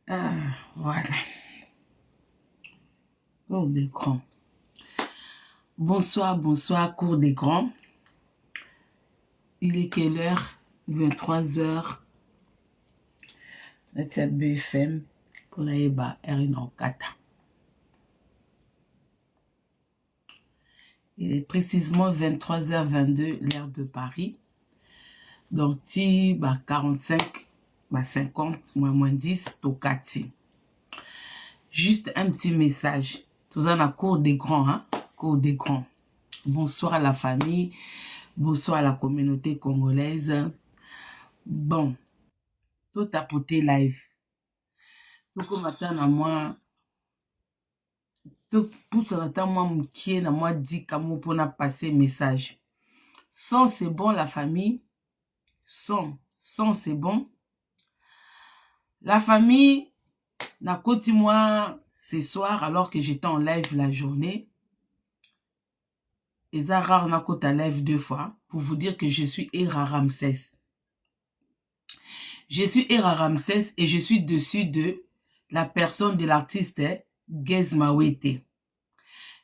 Voilà. Cour des grands. Bonsoir, bonsoir, cour des grands. Il est quelle heure? 23h. C'est BFM pour la EBA R1 Kata. Il est précisément 23h22, l'heure de Paris. Donc, 45, 50, moins 10, Tokati. Juste un petit message. Tout ça, la cour des grands, hein? Cour des grands. Bonsoir à la famille. Bonsoir à la communauté congolaise. Bon. Tout tapoter live. Tout comme attend à moi. Tout pour ça attend moi qui est à moi dit comment pour na passer message. Son c'est bon la famille. Son c'est bon. La famille n'a côté moi ce soir alors que j'étais en live la journée. Et ça rare n'a côté live 2 fois pour vous dire que je suis Era Ramsès. Je suis Era Ramsès et je suis dessus de la personne de l'artiste Gez Mawete.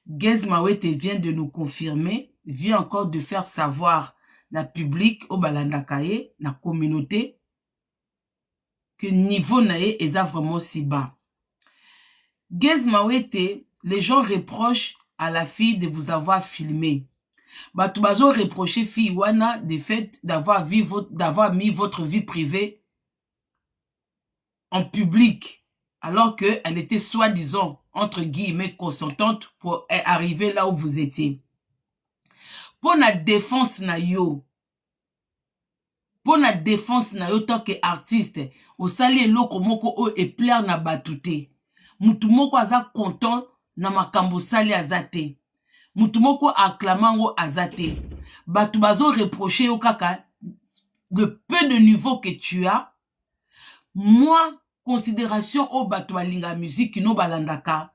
Gez Mawete vient de nous confirmer, vient encore de faire savoir la public au Balandakaye, la communauté, que niveau nae est vraiment si bas. Gez Mawete, les gens reprochent à la fille de vous avoir filmé. Batubazo reproché fille Wana de fait d'avoir mis votre vie privée en public, alors qu'elle était soi-disant, entre guillemets, consentante pour arriver là où vous étiez. Pour la défense na yo, tant qu'artiste, au sali loko moko o e plaire na batute. Mutu moko aza content na makambo sali azate. Mutu moko acclamango azate. Batu bazo reprocher yo kaka le peu de niveau que tu as. Moi, considération au bato balinga musique no balandaka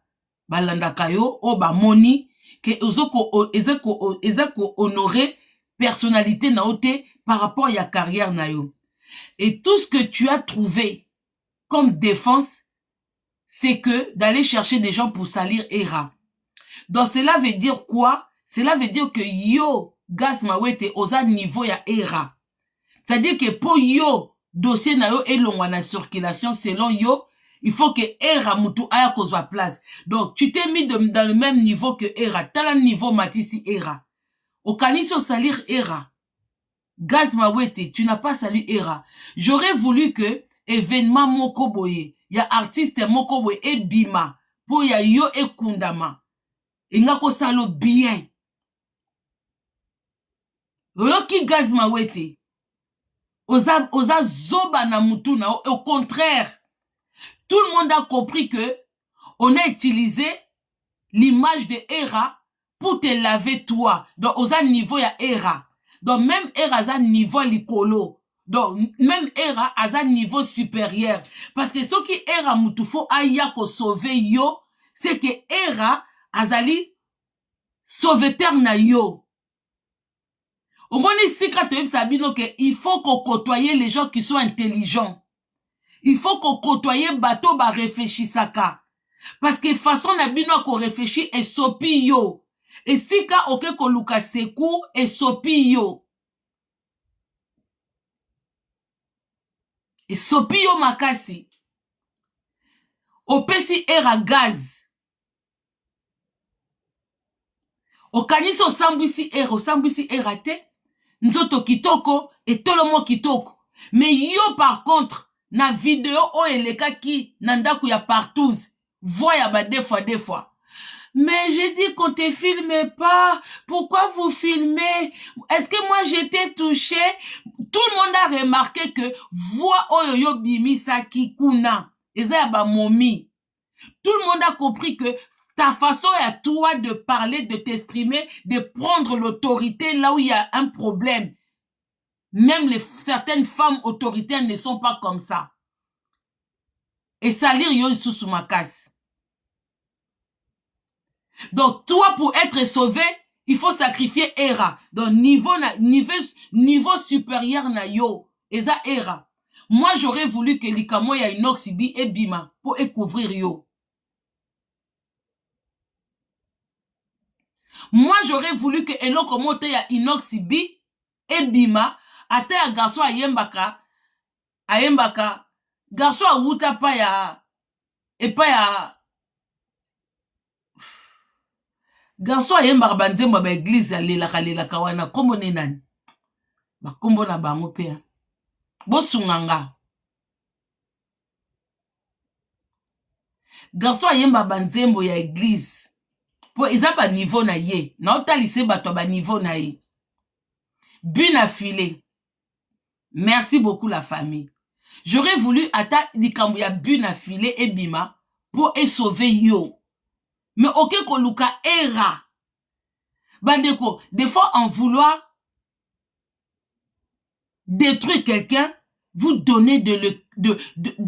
yo o bamoni que ezeko honorer personnalité na ote par rapport à la carrière na yo. Et tout ce que tu as trouvé comme défense, c'est que d'aller chercher des gens pour salir Era. Donc cela veut dire quoi? Cela veut dire que yo Gez Mawete oza niveau ya Era. C'est-à-dire que pour yo dossier na yo elongwa na circulation selon yo, il faut que Era mutu aya kozwa place. Donc tu t'es mis dans le même niveau que Era. T'as le niveau matisi Era. Au kanisi au salir Era. Gez Mawete, tu n'as pas sali Era. J'aurais voulu que événement moko boye, ya artiste moko boye e bima pour ya yo e kundama. Inga ko salo bien. Roki Gez Mawete. Oza zoba na mutu na au contraire. Tout le monde a compris que on a utilisé l'image de Era pour te laver toi. Donc, oza niveau ya Era. Donc, même Era a niveau likolo. Donc, même Era a niveau supérieur. Parce que ce qui Era mutu faut aya ko sauver yo, c'est que Era azali sauveteur na yo. Au moins, il faut qu'on côtoie les gens qui sont intelligents. Il faut qu'on côtoie bateau ba réfléchissaka. Parce que façon na bino qu'on réfléchit et sopi yo. Et si ka oke ko luka sekou et sopi yo. Et sopi yo makasi. Opesi Era gaz. Okanisi osambwisi Era te. Nzoto kitoko et tout le monde kitoko. Mais yo par contre, na vidéo o eleka ki nandaku ya partout. Voya ba des fois. Mais j'ai dit qu'on te filme pas. Pourquoi vous filmez? Est-ce que moi j'étais touché? Tout le monde a remarqué que voix oyo bimi sa ki kuna. Eza ya ba momi. Tout le monde a compris que ta façon à toi de parler, de t'exprimer, de prendre l'autorité là où il y a un problème. Même certaines femmes autoritaires ne sont pas comme ça. Et salir yo sous ma casse. Donc toi pour être sauvé, il faut sacrifier Era. Donc niveau supérieur na yo, eza Era. Moi, j'aurais voulu que Likamo ya Inoxibi et Bima pour couvrir yo. Moi, j'aurais voulu que Eloko Mote ya Inoxibi et Bima, ate ya garçon ayembaka, garçon a wuta pa ya, et pa ya, garçon ayembaka banzembo ba église ya lelaka wana, kombo ne nani? Ba kombo na bango pe. Bosunganga. Garçon ayemba banzembo ya église. Po eza ba niveau na ye. Na otalise bato ba niveau na ye. But na filé. Merci beaucoup la famille. J'aurais voulu ata likambo ya but na filé et bima pour sauver yo. Mais ok koluka era. Bandeko, des fois en vouloir détruire quelqu'un, vous donnez de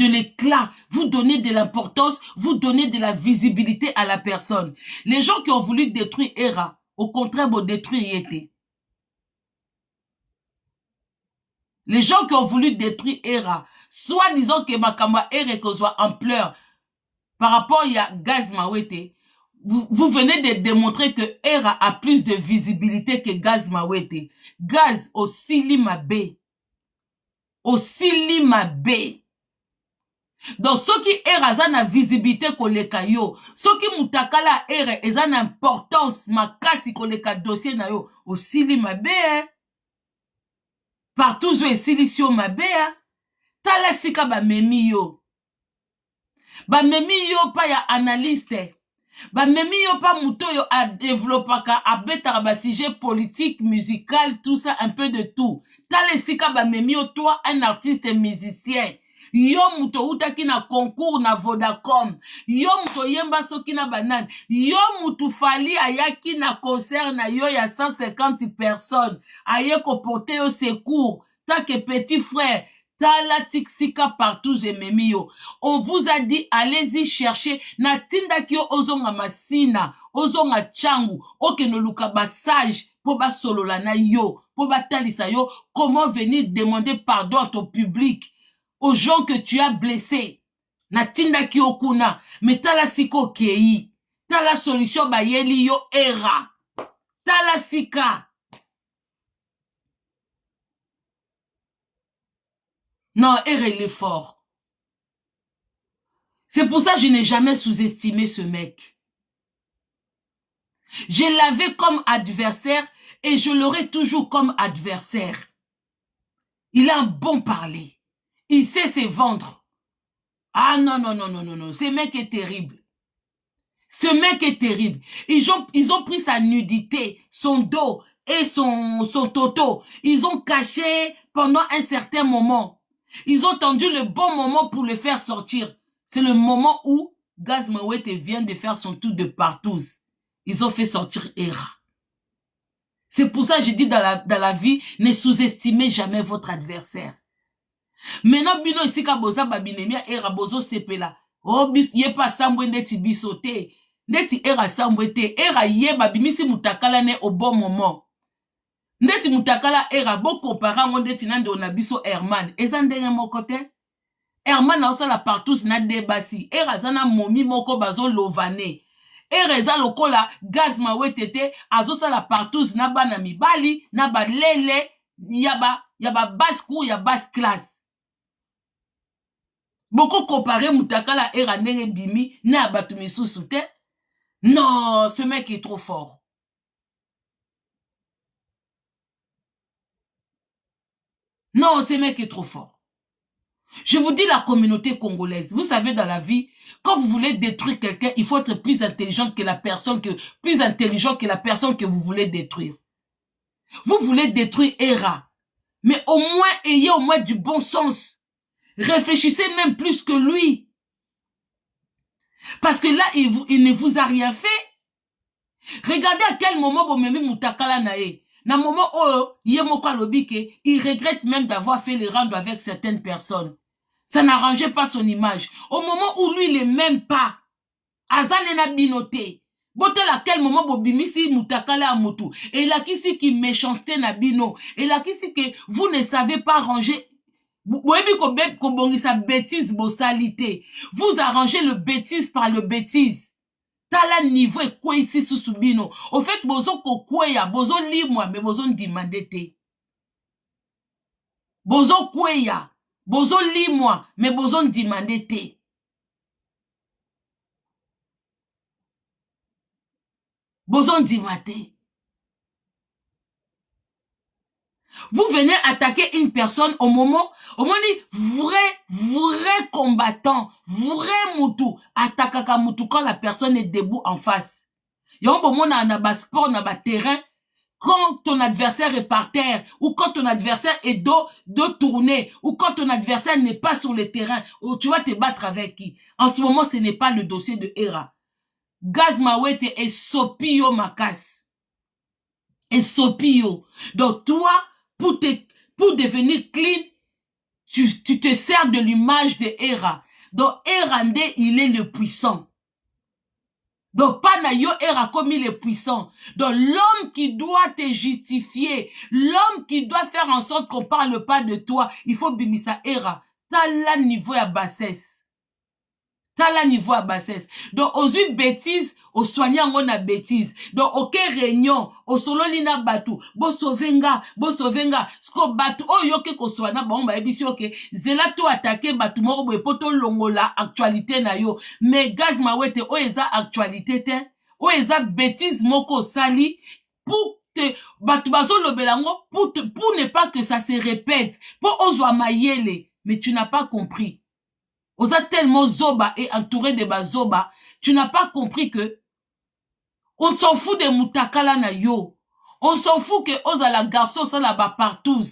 l'éclat, vous donnez de l'importance, vous donnez de la visibilité à la personne. Les gens qui ont voulu détruire Era, au contraire, vont détruire Yete. Les gens qui ont voulu détruire Era, soit disant que Makama Era que soit en pleurs par rapport à Gaz Mawete, vous venez de démontrer que Era a plus de visibilité que Gaz Mawete. Gaz aussi limabe. Aussi limabe. Donc, ceux qui Era na visibilité koleka yo, ceux qui mutakala Era eza na importance makasi koleka dossier na yo, aussi limabe, hein. Partout où silisio mabe, hein. Tala sika ba memi yo. Ba memi yo pa ya analyste. Ba memi yo pa muto yo a développaka a betara ba sujet politique, musical, tout ça, un peu de tout. Tala sika ba memi yo, toi, un artiste musicien. Yo muto utaki na concours na Vodacom. Yo muto yemba soki na banane. Yo muto fali ayaki na concert na yo ya 150 personnes. Aye ko porter yo secours. Ta que petit frère. Tala tixika partout memi yo. On vous a dit allez-y chercher na tinda kyo ozonga masina, ozonga changu, oke no luka ba sage po ba solola na yo, po ba talisa yo comment venir demander pardon à ton public, aux gens que tu as blessés. Na tinda kyo kuna, mais tala siko kei. Tala solution ba yeli yo Era. Tala sika. Non, Era il est fort. C'est pour ça que je n'ai jamais sous-estimé ce mec. Je l'avais comme adversaire et je l'aurai toujours comme adversaire. Il a un bon parler. Il sait se vendre. Ah non, non, non, non, non, non. Ce mec est terrible. Ce mec est terrible. Ils ont pris sa nudité, son dos et son toto. Ils ont caché pendant un certain moment. Ils ont tendu le bon moment pour le faire sortir. C'est le moment où Gaz Mawete vient de faire son tour de partout. Ils ont fait sortir Era. C'est pour ça que je dis dans la vie, ne sous-estimez jamais votre adversaire. Maintenant, bino ici ka boza babinemia Era bozo sepela. Oh, ye pa sambwe neti bisote. Neti Era sambwe te. Era ye babimisi mutakala ne au bon moment. Neti mutakala Era bo compara ndeti nande onabiso Herman. Eza ndenge moko te. Herman na osala partout na debasi. Era zana momi moko bazo lovane. Era eza lokola Gaz Mawete te azosala partout na bana mibali na balele yaba basse cour ya basse classe. Boko comparé mutakala Era ndenge bimi na batu misusu te. Non, ce mec est trop fort. Non, ce mec est trop fort. Je vous dis la communauté congolaise. Vous savez, dans la vie, quand vous voulez détruire quelqu'un, il faut être plus intelligent que la personne que vous voulez détruire. Vous voulez détruire Era. Mais au moins, ayez au moins du bon sens. Réfléchissez même plus que lui. Parce que là, il ne vous a rien fait. Regardez à quel moment vous m'aimez Moutakala Nae. Na moment où il regrette même d'avoir fait les rangs avec certaines personnes. Ça n'arrangeait pas son image. Au moment où lui, il n'est même pas. Azal n'a binoté. Botel à quel moment bobimisi Moutakala Amotu. Et là, qui c'est qui méchanceté na bino. Et là, qui c'est que vous ne savez pas ranger Kobongisa bêtise bosalité. Vous arrangez le bêtise par le bêtise. Tala niveau et quoi ici sous subino. Au fait, bozo kokweya, bozo limwa, mais bozo ndimande te. Bozo kweya, bozo limwa, mais bozo ndimande te. Bozo ndimate. Vous venez attaquer une personne au moment vrai combattant, vrai moutou, attaquaka moutou quand la personne est debout en face. Yombo mona na bas sport na bas terrain, quand ton adversaire est par terre, ou quand ton adversaire est dos tourné, ou quand ton adversaire n'est pas sur le terrain, tu vas te battre avec qui? En ce moment, ce n'est pas le dossier de Hera. Gaz Mawete est sopio makas. Et sopio. Donc toi, pour devenir clean, tu te sers de l'image de Hera. Donc Hera, il est le puissant. Donc pas na yo Hera comme il est puissant. Donc l'homme qui doit te justifier, l'homme qui doit faire en sorte qu'on parle pas de toi, il faut bimisa Hera. T'as là niveau à bassesse. T'as là niveau à bassesse. Donc, aux une bêtise, aux soignants, on a bêtise. Donc, ok réunion, au solo lina batu, bo sovenga, sko batu, oh yoke ko soana, bon, ba ebisi ok, zela to attaquer batu, moro bo poto longola, actualité na yo. Mais Gaz Mawete, oh eza actualité te, oh eza bêtise moko sali, pour te, batu bazo lobelango, pour ne pas que ça se répète, pour ozwa mayele, mais tu n'as pas compris. Osa tellement zoba et entouré de bazoba, tu n'as pas compris que on s'en fout de mutakala na yo. On s'en fout que osa la garçon ça là bas partout.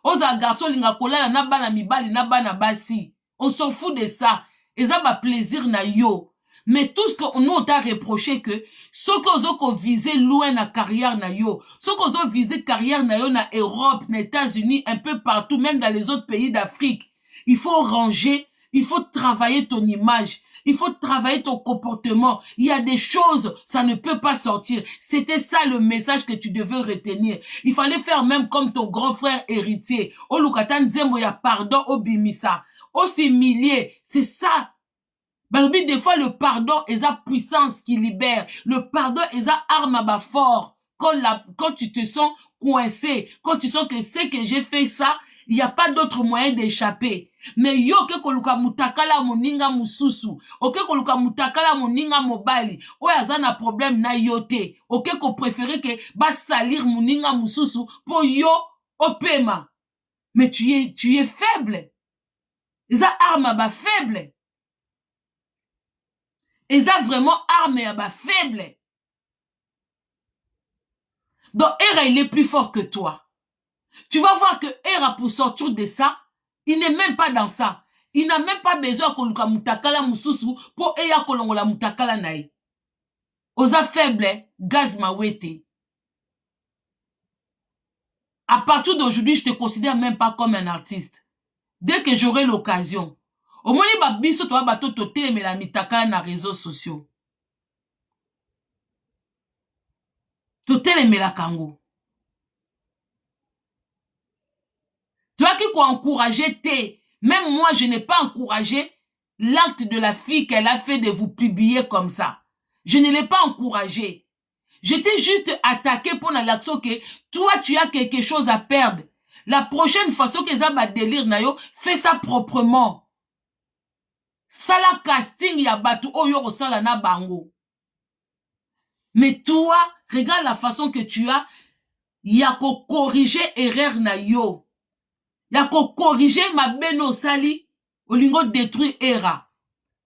Osa garçon linga kola na bana mibali na bana basi. On s'en fout de ça. Et ça va plaisir na yo. Mais tout ce que nous on t'a reproché que ce que vous visez loin na carrière na yo, ce que vous visez carrière na yo na Europe, na États-Unis, un peu partout, même dans les autres pays d'Afrique. Il faut ranger. Il faut travailler ton image. Il faut travailler ton comportement. Il y a des choses, ça ne peut pas sortir. C'était ça le message que tu devais retenir. Il fallait faire même comme ton grand frère héritier. O Lukatan Zembo ya pardon au bimisa. Au s'humilier. C'est ça. Ben, des fois, le pardon est la puissance qui libère. Le pardon est la arme à bas fort. Quand tu te sens coincé, quand tu sens que c'est que j'ai fait ça, il n'y a pas d'autre moyen d'échapper. Mais yo ke koluka mutakala moninga mususu, oke koluka mutakala moninga mobali, o yazana problème na yote, oke ko préférer que ba salir moninga mususu pour yo opema. Mais tu es faible. Eza arme ba faible. Eza vraiment arme ba faible. Donc Hera il est plus fort que toi. Tu vas voir que Hera pour sortir de ça, il n'est même pas dans ça. Il n'a même pas besoin qu'on lui mutakala mususu pour eya kolongola mutakala nae. Oza faible, Gaz Mawete. À partir d'aujourd'hui, je te considère même pas comme un artiste. Dès que j'aurai l'occasion. Au moins, il va biso toi bato tote mais la mitakala na réseaux sociaux. Tote mais la kango. Tu vois qui quoi encourager t'es. Même moi, je n'ai pas encouragé l'acte de la fille qu'elle a fait de vous publier comme ça. Je ne l'ai pas encouragé. J'étais juste attaqué pour l'action que toi, tu as quelque chose à perdre. La prochaine façon que ça va délire, nayo, fais ça proprement. Ça la casting, ya batu, oh yo, sala na bango. Mais toi, regarde la façon que tu as, ya ko corriger erreur na yo. Ya ko corriger ma beno sali, olingo détruire Hera.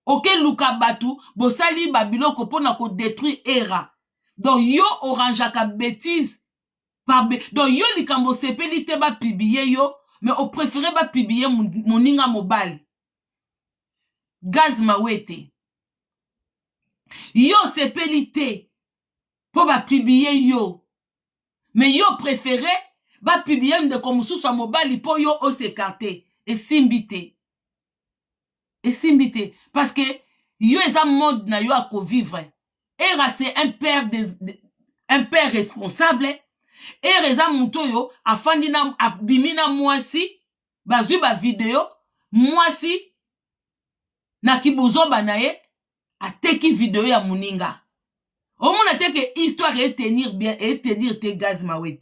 Ok luka batu, bo sali babilo ko pona ko détruire Hera. Donc yo orangeaka bêtise. Donc yo likambo sepeli te ba publier yo, mais au préféré ba publier moninga mobile. Gaz Mawete. Yo sepeli te po ba publier yo. Mais yo préféré ba publier de comme sous sa mobile po yo o s'écarter et simbité. Et simbité parce que yo eza mode na yo a ko vivre. Hera c'est un père responsable. Hera eza muto yo afandi na bimina mwasi bazwi ba video mwasi na kibuzoba na ye ateki video ya muninga. Omona te que histoire et tenir bien et tenir tes gaz mawet.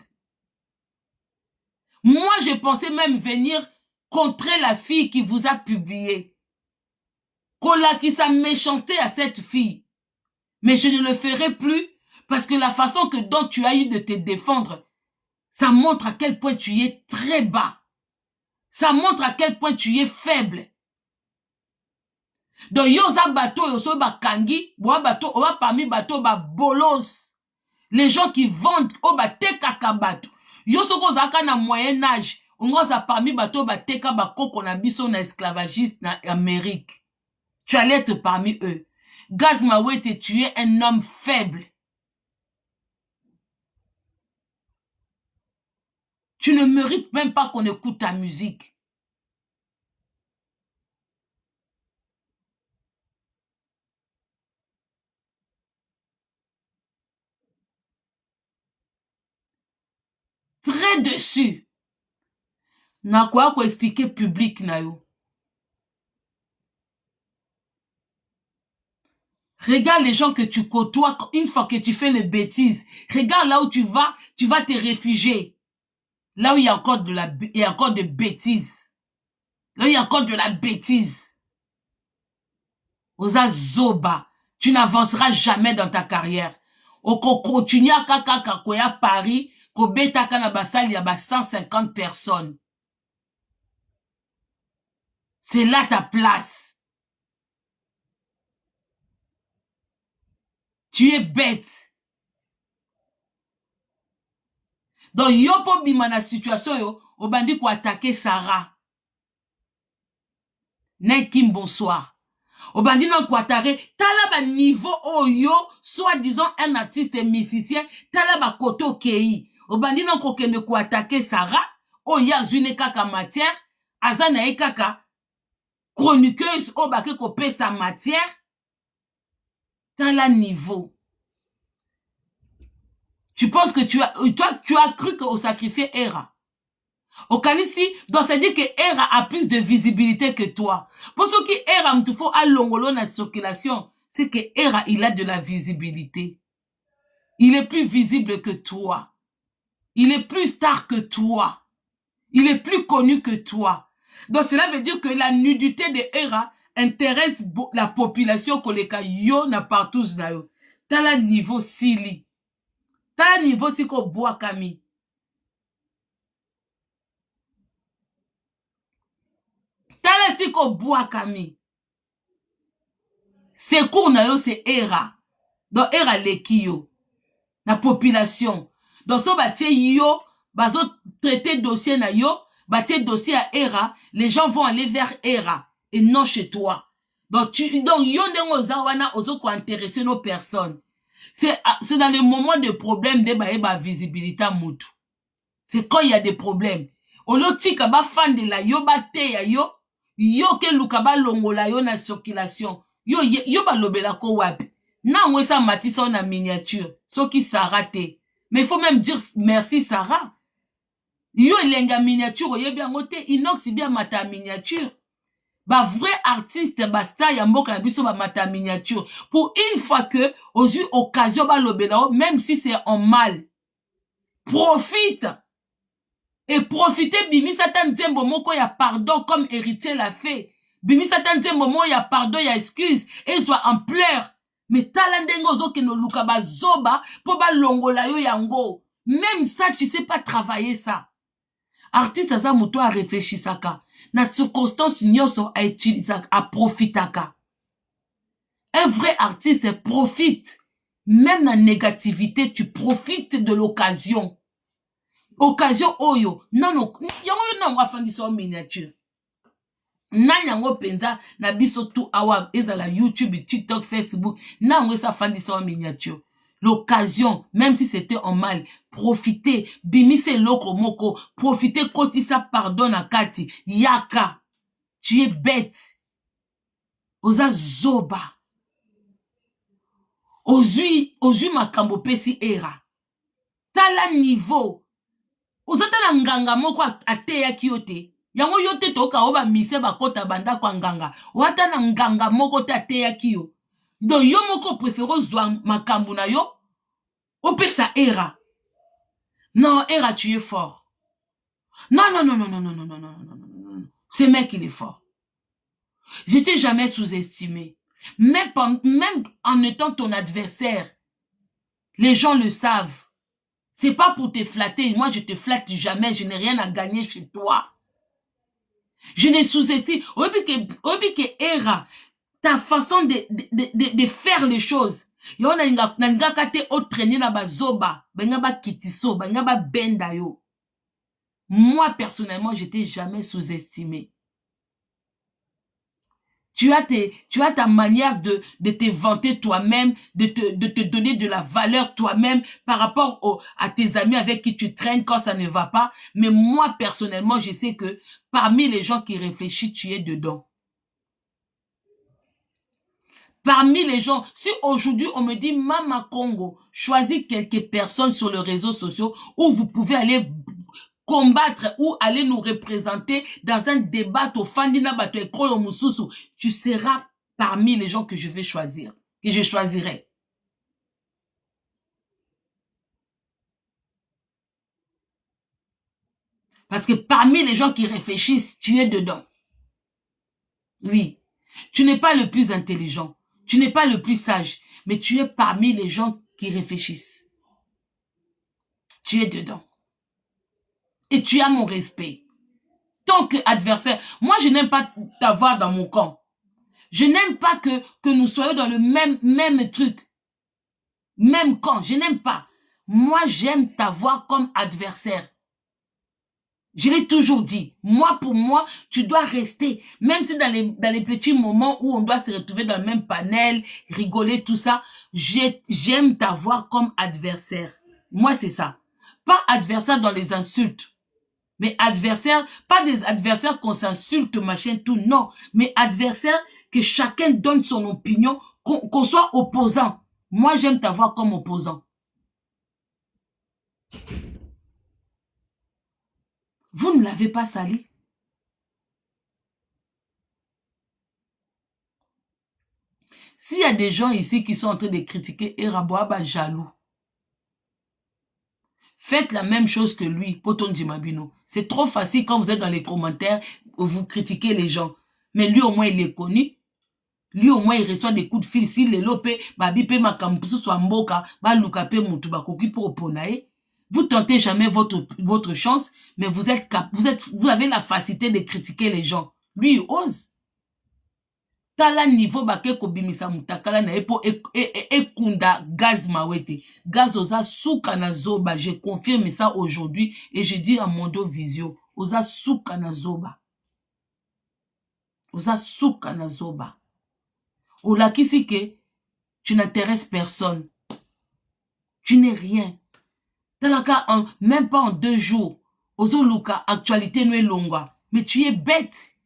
Moi je pensais même venir contrer la fille qui vous a publié. Qui sa méchanceté à cette fille. Mais je ne le ferai plus parce que la façon dont tu as eu de te défendre, ça montre à quel point tu es très bas. Ça montre à quel point tu es faible. Donc, yoza bateau, yoso ba kangi, boa bateau, oa parmi bateau ba bolos. Les gens qui vendent, o ba teka kabato. Yoso ko zaka na moyen âge, ongoza parmi bateau ba teka ba koko na biso na esclavagiste na Amérique. Tu allais être parmi eux. Gaz Mawete, tu es un homme faible. Tu ne mérites même pas qu'on écoute ta musique. Très dessus. Na quoi expliquer public na yo. Regarde les gens que tu côtoies une fois que tu fais les bêtises. Regarde là où tu vas te réfugier. Là où il y a encore de bêtises. Là où il y a encore de la bêtise. Oza zoba, tu n'avanceras jamais dans ta carrière. Oko continue à kaka koya Paris, ko beta kana basali ya ba 150 personnes. C'est là ta place. Tu es bête. Donc yo po bima na situation yo, obandi ko attaquer Sarah. Nekim bonsoir. Obandi non ko attaquer tala ba niveau oyo, soi-disant un artiste et musicien, tala ba koto kei. Obandi non ko kende ko attaquer Sarah, oya zune kaka matière, azana e kaka chroniqueuse o ba ke ko pe sa matière. Tala niveau. Tu penses que tu as cru qu'on sacrifiait Hera. Au Kanisi, donc ça dit que Hera a plus de visibilité que toi. Pour ce qui Hera me faut à l'ongolo na circulation, c'est que Hera il a de la visibilité. Il est plus visible que toi. Il est plus star que toi. Il est plus connu que toi. Donc cela veut dire que la nudité de Hera intéresse la population que les yo na partout na yo. T'as le niveau sili. T'as le niveau si ko bois kami. T'as le si ko bois kami. C'est court na yo c'est Hera. Donc Hera leki yo. La population. Donc so batie yo, bazo traiter dossier na yo, batie dossier à Hera, les gens vont aller vers Hera et non chez toi. Donc yo ndengo zawana ozo ko intéresser nos personnes. C'est dans les moments de problème de ba visibilité à mutu. C'est quand il y a des problèmes. Olotika ba fan de la yo ba te ya yo ke luka ba longola yo na circulation. Yo ba lobela ko wapi. Na ngwesa matisa na miniature. So ki sarate. Mais il faut même dire merci Sarah. Yo lenga miniature ye bien ngote inox bien mata miniature. Ba vrai artiste basta ya mboka na biso ba mata miniature pour une fois que aux yeux occasion ba lobela même si c'est en mal. Profite. Et profitez bimi satan tembo moko ya pardon comme héritier l'a fait. Bimi satan tembo moko ya pardon ya excuse et soit en pleurs. Mais talandengo zo ke no luka ba zoba po ba longola yo yango. Même ça tu sais pas travailler ça. Artiste aza moto a réfléchissaka. Na circonstance nyonso a utilisaka, a profitaka. Un vrai artiste profite. Même na négativité, tu profites de l'occasion. Occasion oyo. Non, yango non wa fandisa en miniature. Na yango penza na biso tout awa ezala YouTube, TikTok, Facebook. Na yango sa fandisa en miniature. L'occasion, même si c'était en mal, profitez, bimise loko moko, profitez kotisa pardon na kati, yaka, tu es bête, oza zoba, ozui makambo pesi Hera, tala niveau, oza tala nganga moko ate ya kiote, yango yo te toka o ba mise ba kota banda kwa nganga wata na nganga moko ta teyaki yo donc yo moko préféré zwa makambu na yo opesa era non era tu es fort non non non non non non non non non non non non non ce mec il est fort je t'ai jamais sous-estimé même en étant ton adversaire les gens le savent. C'est pas pour te flatter. Moi, je te flatte jamais. Je n'ai rien à gagner chez toi. Je n'ai sous-estimé. Obi que era, ta façon de faire les choses. Yo na kate o traîner na bazoba. Benga ba kitiso, benga ba benda yo. Moi, personnellement, je t'ai jamais sous-estimé. Tu as ta manière de te vanter toi-même, de te donner de la valeur toi-même par rapport à tes amis avec qui tu traînes quand ça ne va pas. Mais moi, personnellement, je sais que parmi les gens qui réfléchissent, tu es dedans. Parmi les gens, si aujourd'hui on me dit Mama Congo, choisis quelques personnes sur les réseaux sociaux où vous pouvez aller combattre ou aller nous représenter dans un débat au Fandina Bato Ekolo Mususu, tu seras parmi les gens que je vais choisir, que je choisirai. Parce que parmi les gens qui réfléchissent, tu es dedans. Oui. Tu n'es pas le plus intelligent. Tu n'es pas le plus sage. Mais tu es parmi les gens qui réfléchissent. Tu es dedans. Et tu as mon respect. Tant qu'adversaire, moi je n'aime pas t'avoir dans mon camp. Je n'aime pas que nous soyons dans le même truc. Même camp, je n'aime pas. Moi j'aime t'avoir comme adversaire. Je l'ai toujours dit. Moi, pour moi, tu dois rester. Même si dans les petits moments où on doit se retrouver dans le même panel, rigoler, tout ça, j'aime t'avoir comme adversaire. Moi, c'est ça. Pas adversaire dans les insultes. Mais adversaire, pas des adversaires qu'on s'insulte, machin, tout, non. Mais adversaire, que chacun donne son opinion, qu'on soit opposant. Moi, j'aime t'avoir comme opposant. Vous ne l'avez pas sali. S'il y a des gens ici qui sont en train de critiquer Eraboaba jaloux, faites la même chose que lui, Poton Djimabino. C'est trop facile quand vous êtes dans les commentaires, vous critiquez les gens. Mais lui, au moins, il est connu. Lui, au moins, il reçoit des coups de fil. S'il est lopé, babipe makampusu soit mboka, ba lukape mutu bakoki pour oponae. Vous tentez jamais votre chance, mais vous avez la facilité de critiquer les gens. Lui, il ose. Tala niveau bake kobimisa mutakala na epo ekunda gaz mawete. Gaz oza souka na zoba. Je confirme ça aujourd'hui et je dis à Mondo Visio. Oza souka na zoba. Oza souka na zoba. Olakisi ke tu n'intéresses personne. Tu n'es rien. Talaka, même pas en 2 jours. Ozo luka, actualité nous est longue. Mais tu es bête.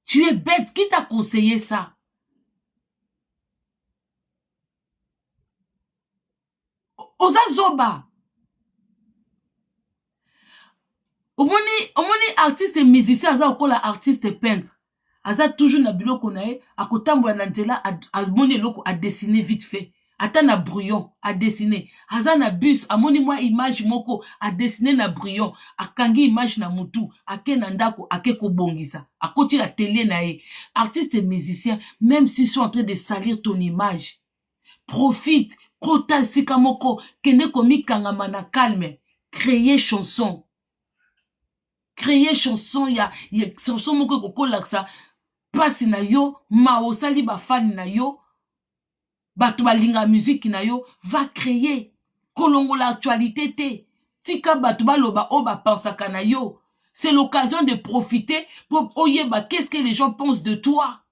Tu es bête. Qui t'a conseillé ça? Oza zoba. Omoni artiste et musicien, aza okola artiste et peintre. Aza toujours na biloko na ye, akotambola na nzela, amoni loko a dessiner vite fait. Ata na brouillon, a dessiner. Aza na bus, amoni mwa image moko, a dessiner na brouillon. Akangi image na mutu, ake na ndako, ake kobongisa. Akoti la télé na ye. Artiste et musicien, même s'ils sont en train de salir ton image, profite, kota sika moko, kene komi kangama na calme, créer chanson. Créer chanson, ya chanson moko koko laksa, pasi na yo, maosali ba fan na yo, bato balinga musique na yo, va créer. Kolongo l'actualité te. Tika bato baloba o ba pensaka na yo. C'est l'occasion de profiter pour oyeba qu'est-ce que les gens pensent de toi.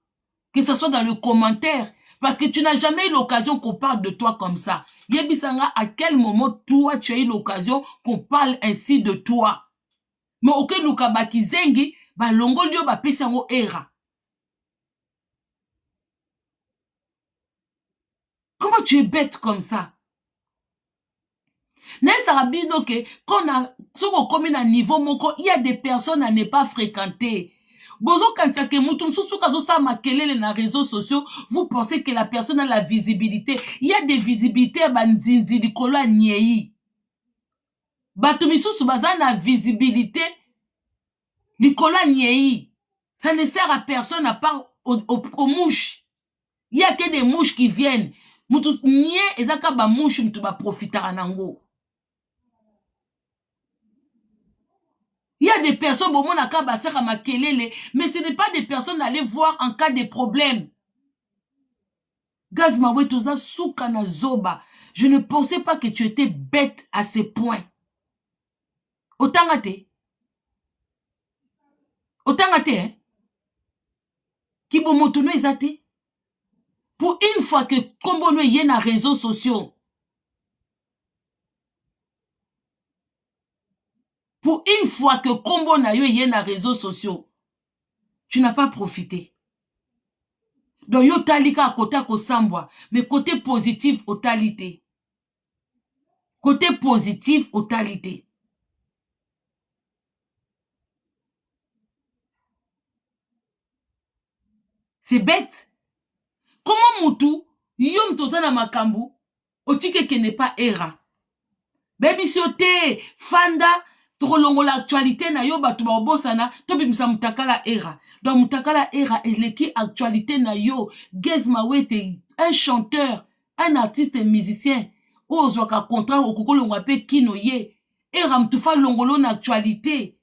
Que ce soit dans le commentaire. Parce que tu n'as jamais eu l'occasion qu'on parle de toi comme ça. Yebisanga, à quel moment toi tu as eu l'occasion qu'on parle ainsi de toi? Mais auquel luka baki zengi, ba longo dio ba pesa ngo era. Comment tu es bête comme ça? Mais ça rabino que quand on a comme un niveau moko, il y a des personnes à ne pas fréquenter. Bozo kansa ke mutum susu kazo sa makelele na réseaux sociaux, vous pensez que la personne a la visibilité. Il y a des visibilités bandindi likolo nyei. Batumi susu baza na visibilité likolo nyei. Ça ne sert à personne à part aux mouches. Il y a que des mouches qui viennent. Mutu nye ezaka ba mouche mutu ba profitara nango. Il y a des personnes, mais ce n'est pas des personnes à aller voir en cas de problème. Gazmawe toza souka na zoba. Je ne pensais pas que tu étais bête à ce point. Autant gâté. Autant gâté, hein. Qui bon motono ezate. Pour une fois que kombono yé na réseaux sociaux. Pour une fois que kombo na yo yé na réseaux sociaux. Tu n'as pas profité. Donc yo talika côté ko sambwa, mais côté positif au talité. Côté positif au talité. C'est bête. Comment mutu yom tozana makambu otike ke n'est pas era. Baby siote fanda tolongo l'actualité na yo batu ba obosana to bimisa mutakala era. Donc mutakala era eleki actualité na yo Gezmawete un chanteur, un artiste et musicien ozwaka contrat okokolongo pe kino ye era mtufa longolo na actualité.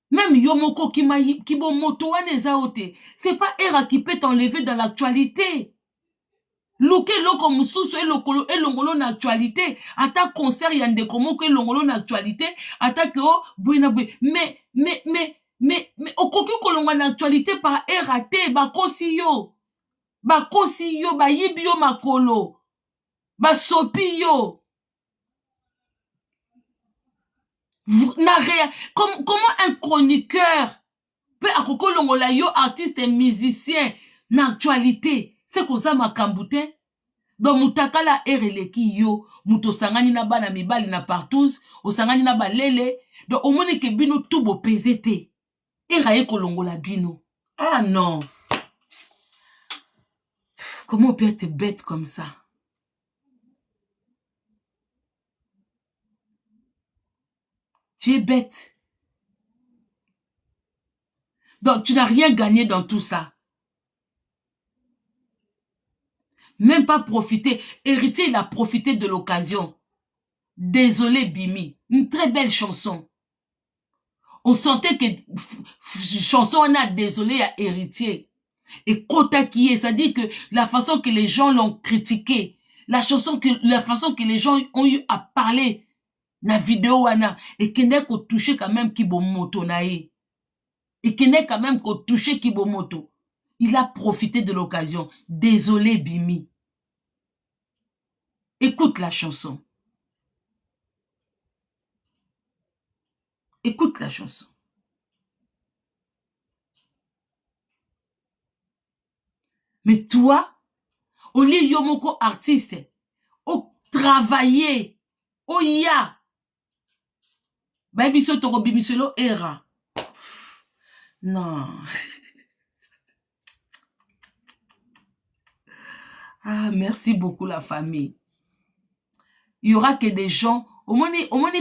Même Yomoko Kibo Moto Wanezaote, c'est pas Era qui peut t'enlever dans l'actualité. Luke loko mususu et longolo na actualité. Ata concert yande komo que longolo na actualité. Ata que oh buena bue. Mais okoki kolongwa na actualité par RAT bakosi yo. Bakosi yo ba yibio makolo. Ba sopi yo. Comment un chroniqueur peut akoko longola yo artiste et musicien na actualité c'est comme ça makambute donc mutakala ereleki yo muto sangani na bana mibali na partout osangani na balele donc omoni ke bino tout bo pesete eraye kolongola bino ah non comment on peut être bête comme ça. Tu es bête. Donc, tu n'as rien gagné dans tout ça. Même pas profité. Héritier, il a profité de l'occasion. Désolé, Bimi. Une très belle chanson. On sentait que chanson, on a désolé à Héritier. Et Kota qui est, c'est-à-dire que la façon que les gens l'ont critiqué, la façon que les gens ont eu à parler, na vidéo wana, et qu'il n'est qu'au toucher quand même Kibomoto nae. Et qu'il n'est quand même qu'au toucher Kibomoto. Il a profité de l'occasion. Désolé, Bimi. Écoute la chanson. Écoute la chanson. Mais toi, au lieu yomoko artiste, au travailler, au ya, baby so toro bimiselo era. Non. Ah, merci beaucoup la famille. Il y aura que des gens, au moins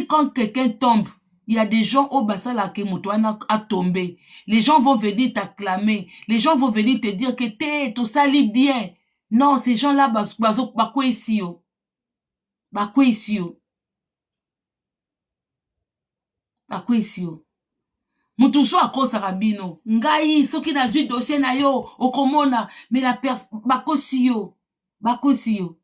quand quelqu'un tombe, il y a des gens au basala ke mutuana a tombé. Les gens vont venir t'acclamer. Les gens vont venir te dire que t'es, tout ça lit bien. Non, ces gens-là, bakwe ici yo. Bakwe ici yo. Bakwe ici yo. Mutuso a kosa rabino. Ngai, soki na zui dossier na yo, okomona, mais la bakosi yo. Bakosi yo.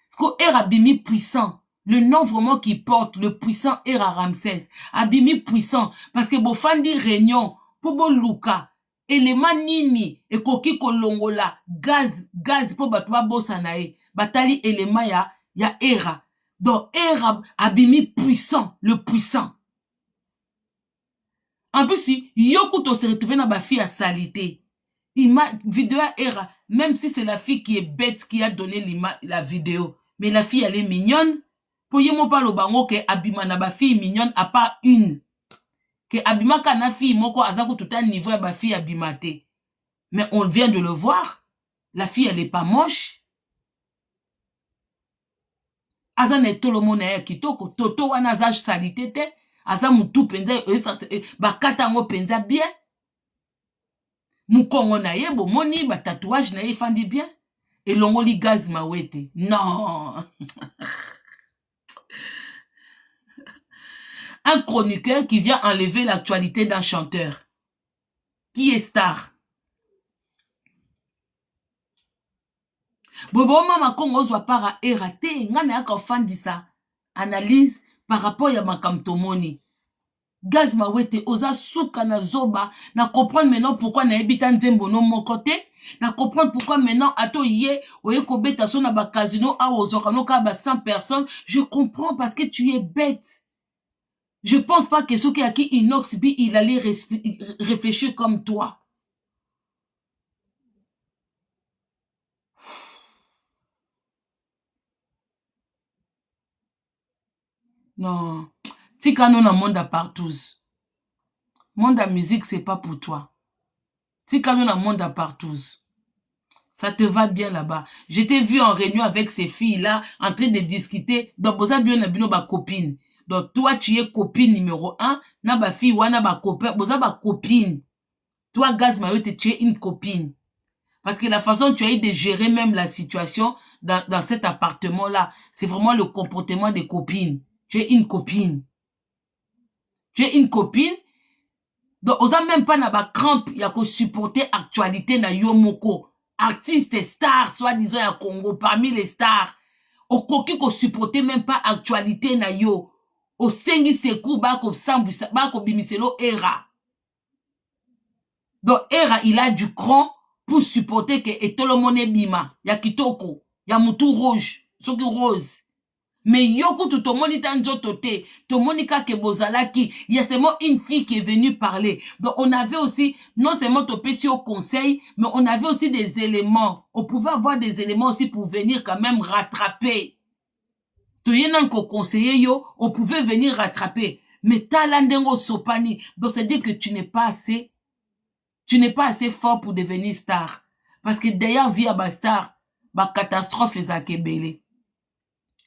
Parce que Abimi puissant. Le nom vraiment qui porte, le puissant Era Ramsès. Abimi puissant. Parce que Bofandi réunion, Pobo Luka, élément nini, et koki kolongola, gaz, pour batwa bosanae. Batali élément ya Era. Donc Era Abimi puissant, le puissant. En plus, si Yokuto se retrouve dans ma fille à salité. Vidéo Era, même si c'est la fille qui est bête qui a donné la vidéo. Mais la fille, elle est mignonne. Po yemo pa lo bango ke abima na ba fille mignonne à part une. Que abima ka na fille moko azako tout un niveau ya ba fille abimate. Mais on vient de le voir. La fille elle est pas moche. Aza ne tolo mona ya kitoko toto wana aza salite te. Aza mutu penza bakata ngo penza bien. Mukongo na ye bomoni ba tatouage na ye fandi bien. Et longoli Gaz Mawete. Non. Un chroniqueur qui vient enlever l'actualité d'un chanteur. Qui est star? Bobo mama Kongo zwa para erate. Ngana yaka ofandisa. Analyse par rapport ya makamtomoni. Gaz Mawete oza souka na zoba. Na comprendre maintenant pourquoi na ebita nzembo no mon côté. Na comprendre pourquoi maintenant ato ye oye ko beta so na ba casino a ozoka no ka ba 100 personnes. Je comprends parce que tu es bête. Je pense pas que ceux qui a qui inox bi il allait réfléchir comme toi. Non. Tika non a monde à partout. Monde à musique c'est pas pour toi. Tika non a monde à partout. Ça te va bien là-bas. Je t'ai vu en réunion avec ces filles-là en train de discuter. Donc, vous avez bien une copine. Donc, toi, tu es copine numéro 1. Na ba fille, wana ba copain. Vous avez copine. Toi, Gaz Mawete, tu es une copine. Parce que la façon dont tu as eu de gérer même la situation dans cet appartement-là, c'est vraiment le comportement des copines. Tu es une copine. Tu es une copine. Donc, vous avez même pas na ba crampe, ya ko supporter actualité na yo moko. Artiste star, soi-disant ya Congo, parmi les stars. Au koki ko supporter même pas actualité na yo. Au sengi sekou bako sambu bako bimiselo era. Donc era il a du cran pour supporter que etolomone bima ya kitoko ya mutu rouge soki rose. Mais yoko tout le monde est tout le monde est bozalaki. Il y a seulement une fille qui est venue parler. Donc on avait aussi, non seulement topé au conseil, mais on avait aussi des éléments. On pouvait avoir des éléments aussi pour venir quand même rattraper. Toyenan ko conseiller yo, on pouvait venir rattraper. Mais talandengo sopani. Donc c'est dire que tu n'es pas assez fort pour devenir star. Parce que d'ailleurs, via ba star, ba catastrophe est akebele.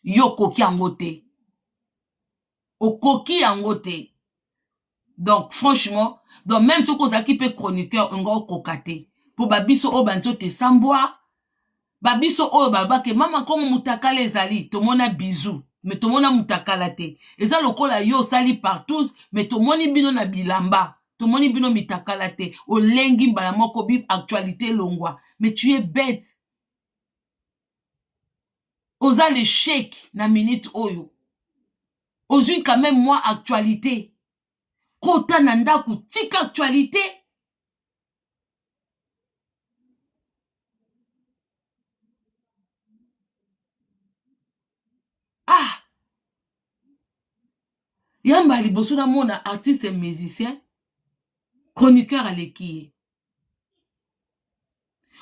Yo koki angote. O koki angote. Donc, franchement, donc même si vous avez chroniqueur, on va kokate. Pour babiso o banto te samboa. Babiso o babake, maman comme mutakale ezali, to mona bisou. Mais to mona mutakala te. Eza lokola yo sali partout, mais to moni bino na bilamba. To moni bino mitakala te. O lengi mbala moko bib actualité longwa. Mais tu es bête. Oza le chèque na minute oyo. Aujourd'hui quand même moi actualité. Kota nanda ku tika actualité. Ah. Yamba liboso na mona artiste et musicien. Chroniqueur à l'équipe.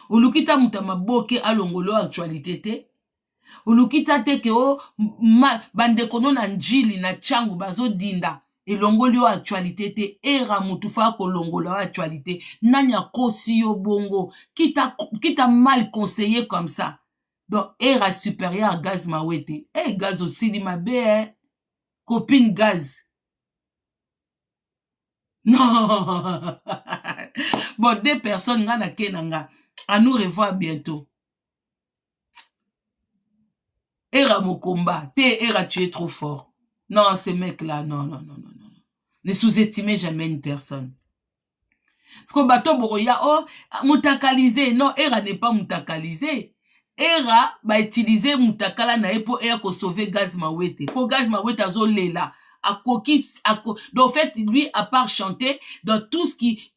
Olukita mutama boke alongolo actualité te. Olukita te ke o bandekono na njili na changu bazo dinda. Elongoli o actualité te. Era mutufa ko longola o actualité. Nanya kosi yo bongo. Kita mal conseillé comme ça. Donc, era supérieur à Gaz Mawete. Eh, Gaz aussi, li ma bé, copine Gaz. Non. Bon, deux personnes, ngana kenanga. À nous revoir bientôt. Era Mokomba. Era, tu es trop fort. Non, ce mec-là, non. Ne sous-estimez jamais une personne. Parce que bato boroya, oh, moutakalisé. Non, Era n'est pas moutakalisé. Era ba utiliser mutakala na pour era ko sauver Gaz Mawete. Pour Gaz Mawete azo lela. Donc en fait lui à part chanter dans tout ce qui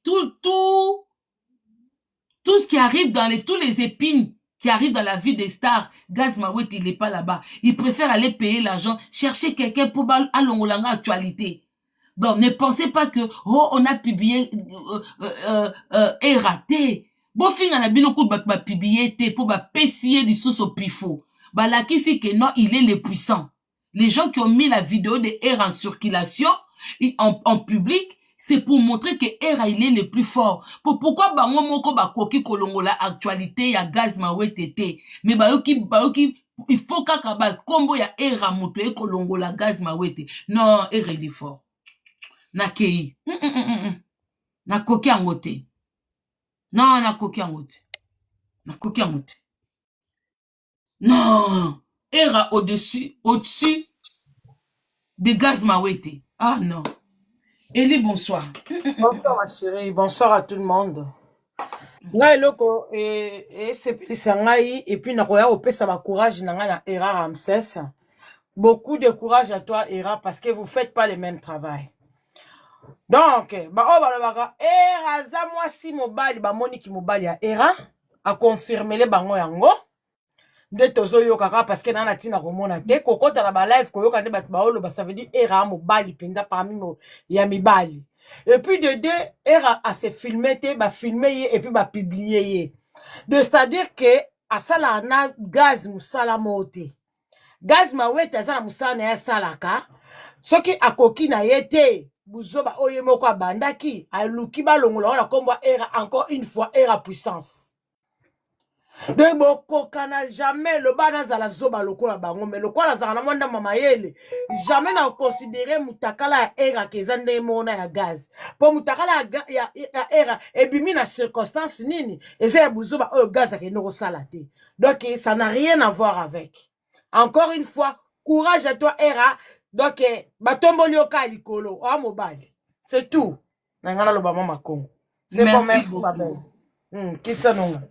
arrive dans tous les épines qui arrivent dans la vie des stars, Gaz Mawete il est pas là-bas. Il préfère aller payer l'argent, chercher quelqu'un pour alongolanga actualité. Donc ne pensez pas que oh on a publié Eraté. Bon finga na bino kou ba publié te pour ba pesier du sous au pifo. Ba la ki si que non il est le puissant. Les gens qui ont mis la vidéo de Hera en circulation, en public, c'est pour montrer que Hera, il est le plus fort. Pourquoi bango moko bakoki kolongola actualité ya Gaz Mawete? Mais bayoki, il faut kaka base kombo ya Hera moto e kolongola Gaz Mawete. Non, Hera il est fort. Nakei. Nakoki angote. Non, nakoki angote. Nakoki angote. Non. Hera au-dessus de Gaz Mawete. Ah non. Eli, bonsoir. Bonsoir ma chérie, bonsoir à tout le monde. Ngai loko sepelisa ngai et puis nakoya opesa ba courage na ngai na Hera Ramsès. Beaucoup de courage à toi Hera parce que vous faites pas le même travail. Donc ba balobaka Hera za mwasi mobali ba moniki mobali ya Hera a confirmer le bango yango. De tozo yokaka parce que nana tina komona te kokota na ba live koyoka nde bat baolo ba ça veut dire Hera mobali penda parmi ya mibali. Et puis de deux, Hera a se filmé, ba filmé et puis ba publié. De c'est-à-dire que à ça là na Gaz musala mote. Gaz Mawete azala musala na ya salaka. Soki akoki na yete buzoba oye moko abandaki aluki balongola na kombo Hera encore une fois Hera puissance. Donc bokoka na jamais le bana zala zoba lokola bango mais lokola zala na mwanda mama yele jamais na considérer mutakala ya Hera kezande mona ya Gaz po mutakala ya Hera ebimi na circonstance nini eza ya buzoba oyo Gaz akende kosala te. Donc ça n'a rien à voir avec. Encore une fois courage à toi Hera. Donc batomboli oka likolo o mobali c'est tout na ngana lo ba mama Congo. C'est bon, merci beaucoup. Kitsa nonga.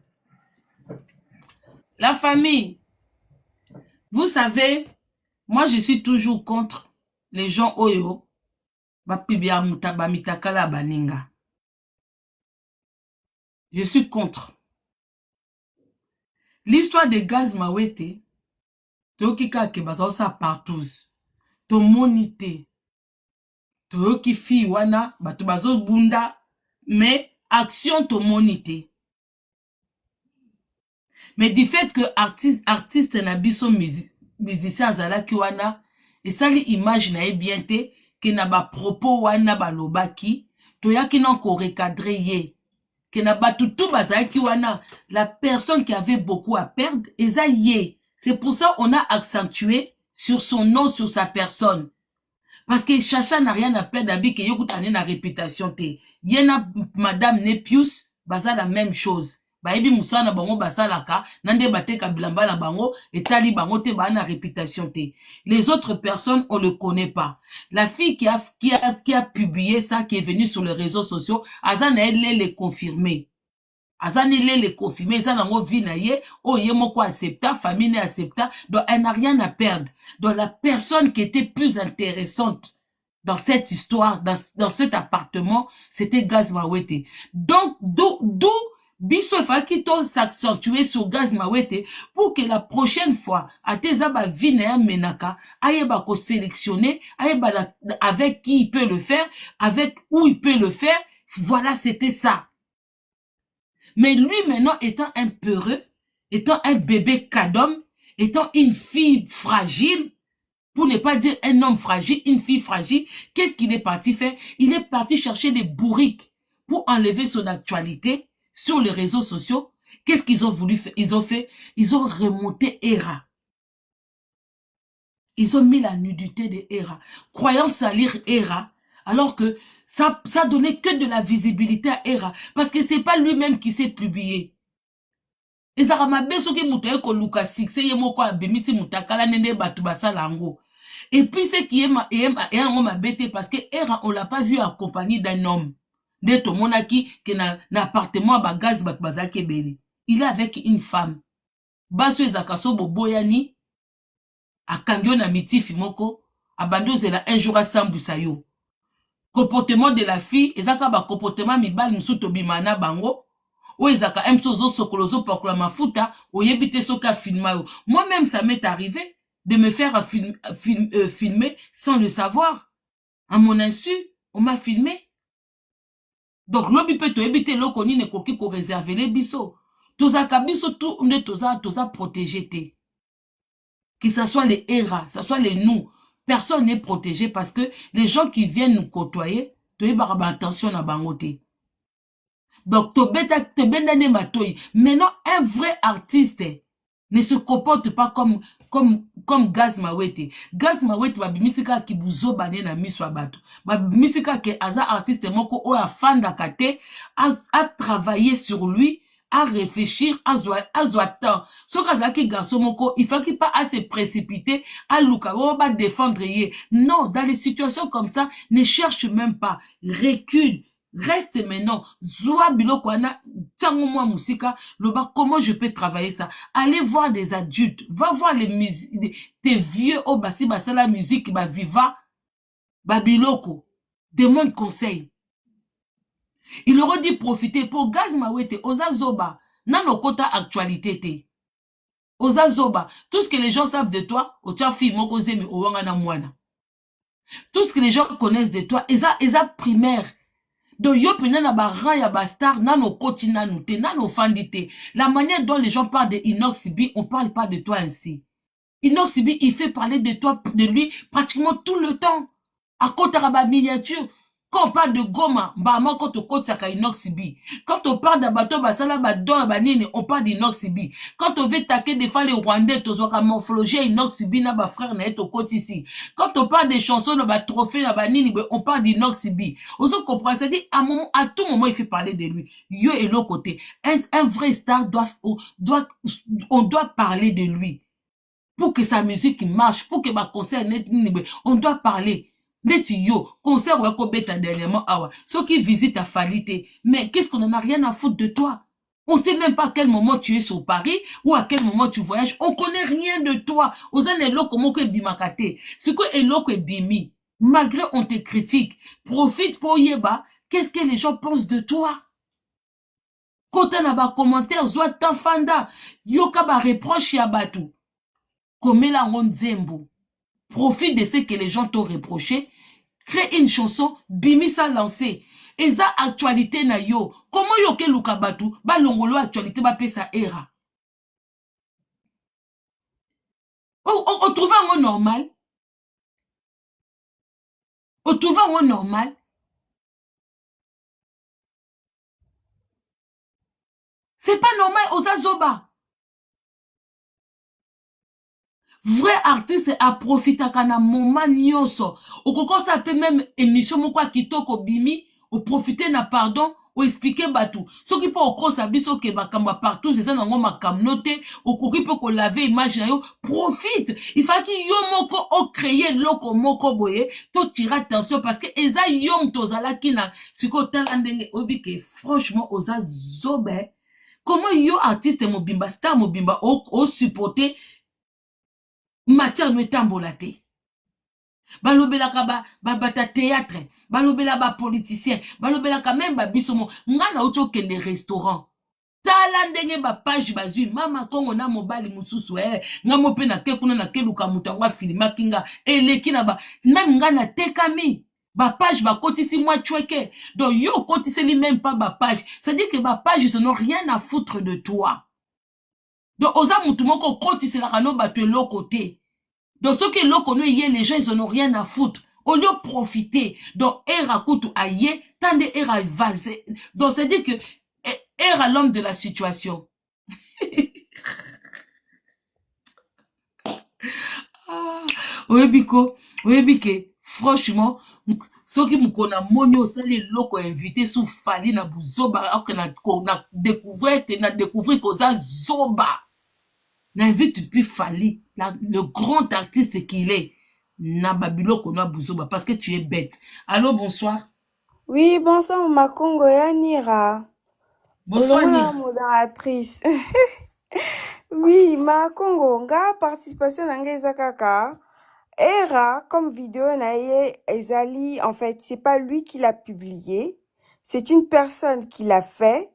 La famille, vous savez, moi je suis toujours contre les gens oyo bapibia mutaba mitakala baninga. Je suis contre. L'histoire de Gaz Mawete, toki ke batosa partout. To monite. Toki fi wana bato bazo bunda mais action to monite. Mais du fait que artiste na biso musicien zala ki wana et sali image na bien te que na ba propos wana ba lobaki to yaki non ko recadrer ye que na ba tout bazala ki wana la personne qui avait beaucoup à perdre eza ye. C'est pour ça on a accentué sur son nom, sur sa personne. Parce que Chacha n'a rien à perdre abi que yokutane na réputation te. Yena madame Nepius baza la même chose. Baebi musana bango basalaka nande bateka bilamba na bango etali bango te ba na réputation te. Les autres personnes on le connaît pas. La fille qui a publié ça, qui est venue sur les réseaux sociaux, azana elle les confirmer. Azana elle les confirmer, ça nango vie na ye, oh ye moko accepta, famille ne accepta, donc elle n'a rien à perdre. Donc la personne qui était plus intéressante dans cette histoire, dans cet appartement, c'était Gaz Mawete. Donc d'où biso fakito s'accentuer sur Gaz Mawete pour que la prochaine fois à tezaba vina menaka ayeba ko sélectionner ayeba avec qui il peut le faire, avec où il peut le faire. Voilà, c'était ça. Mais lui maintenant étant un peureux, étant un bébé cadom, étant une fille fragile, pour ne pas dire un homme fragile, une fille fragile, qu'est-ce qu'il est parti faire? Il est parti chercher des bourriques pour enlever son actualité sur les réseaux sociaux. Qu'est-ce qu'ils ont voulu faire? Ils ont remonté Hera. Ils ont mis la nudité de Hera, croyant salir Hera, alors que ça donnait que de la visibilité à Hera, parce que c'est pas lui-même qui s'est publié. Et ça m'a besoin que mutaye ko luka succès yemoko abemisi mutakala nende batu basalango. Et puis ce qui est ma bête parce que Hera on l'a pas vu accompagné d'un homme. D'être monaki qui na appartement à Gaz Batbazake Beli. Il est avec une femme. Baso ezakaso boboyani akangyo na mitifi moko abando zela un jour à sambusayo. Comportement de la fille ezaka ba comportement mibali musuto bimana bango. Ou ezaka emsozo sokolozo pour la mafuta oyebite soka filma. Moi-même ça m'est arrivé de me faire filmer sans le savoir. À mon insu, on m'a filmé. Donc lobi peut éviter lo koni ne koki ko réserver les biso. Toza kabiso tout ne toza protégé te. Que ça soit les Hera, ça soit les nous. Personne n'est protégé parce que les gens qui viennent nous côtoyer, tu as attention à bangote. Donc, maintenant, un vrai artiste ne se comporte pas comme Gaz Mawete. Gaz Mawete, babimisika ki buzo bane na miswa bato. Babimisika ke aza artiste moko o a fanda kate, a travailler sur lui, à réfléchir, à temps. Ce que garçon moko, il faut qu'il pas à se précipiter, à luka, va défendre yé. Non, dans les situations comme ça, ne cherche même pas. Recule. Reste maintenant. Zoua biloko wana, tiango moi musika, loba, comment je peux travailler ça? Allez voir des adultes. Va voir les musiques, tes vieux, oh, basi, basa la musique, ba viva, ba biloko. Demande conseil. Il aurait dit profiter pour Gaz Mawete, Oza Zoba, nano kota actualité te. Oza Zoba, tout ce que les gens savent de toi, otia fi moko zemi owanga na mwana. Tout ce que les gens connaissent de toi, eza primaire. Donc yo pena na ba ran ya ba star nano koti nano te, nano fandi te. La manière dont les gens parlent de Inox B, on parle pas de toi ainsi. Inox B, il fait parler de toi, de lui, pratiquement tout le temps. À côté de la miniature. Quand on parle de Goma, quand on côte saka Inox B. Quand on parle d'Abato Basala Badon Banini, on parle d'Inox B. Quand on veut taquer des fois les Rwandais, tozoka morphologie Inox B na ba frère na eto côte ici. Quand on parle des chansons na ba trophée na banini, on parle d'Inox B. On se comprend, ça dit à tout moment il fait parler de lui. Yo et l'autre côté, un vrai star on doit parler de lui. Pour que sa musique marche, pour que ma concert on doit parler. Neti yo, concert ou ko beta dernièrement awa. Ceux qui visitent à Falite, mais qu'est-ce qu'on en a rien à foutre de toi? On sait même pas à quel moment tu es sur Paris ou à quel moment tu voyages. On connaît rien de toi. Ozan elo comment que bimakate. Ce que elo que bimi. Malgré on te critique, profite pour yeba. Qu'est-ce que les gens pensent de toi? Quand on a ba commentaire, zoa tanfanda. Yoka ba reproche ya batu. Komela ngonzembo. Profite de ce que les gens t'ont reproché. Crée une chanson, bimi sa lancé. Et ça, actualité na yo. Comment yo ke luka batu, ba longolo actualité ba pesa era. On trouve un normal. On trouve un normal. C'est pas normal, Ozazoba. Vrai artiste a profité kana moment nyoso. Au koko ça peut même émission moko kitoko bimi, ou profiter na pardon, ou expliquer batou. Ce qui peut au cross abiso ke bakamba partout, c'est ça nango makamnote, ou koki peut ko laver image na yo, profite. Il faut que yo moko o créer loko moko boye, to tira attention parce que eza yom tozala kina, siko talandenge obike franchement oza zobe. Comment yo artiste mobimba star mobimba o supporter matière no etambola te. Balobelaka bata théâtre, balobela ba politicien, balobelaka même ba bisomo, ngana ucho kende restaurant. Tala ndenge ba page bazui, mama kongo na mobali mususu ngamo pe na ke kuna na keluka mutangwa filima kinga, eleki na ba, même ngana tekami. Ba page ba kotisi moi chweke. Donc yo kotiseli même pas ba page. C'est-à-dire que ba page ils n'ont rien à foutre de toi. Donc, oza mutumoko koti c'est la kano batwe l'autre côté. Donc, ce que l'autre côté, les gens, ils en ont rien à foutre. Au lieu de profiter. Donc, era kutu aye, tande era vasé. Donc, c'est dire que, era l'homme de la situation. Oui, bike, franchement, ce qui me connaît, monyo, c'est les locaux invités sous Fali na buzoba, alors que na découvert que ça zoba. N'invite depuis Fali, le grand artiste qu'il est. Na babilo kono buzoba, parce que tu es bête. Allô, bonsoir. Oui, bonsoir, Makongo Yanira. Bonsoir, Nira. Modératrice. Oui, Makongo, nga participation na nga kaka. Era, comme vidéo naye, Ezali, en fait, c'est pas lui qui l'a publié. C'est une personne qui l'a fait.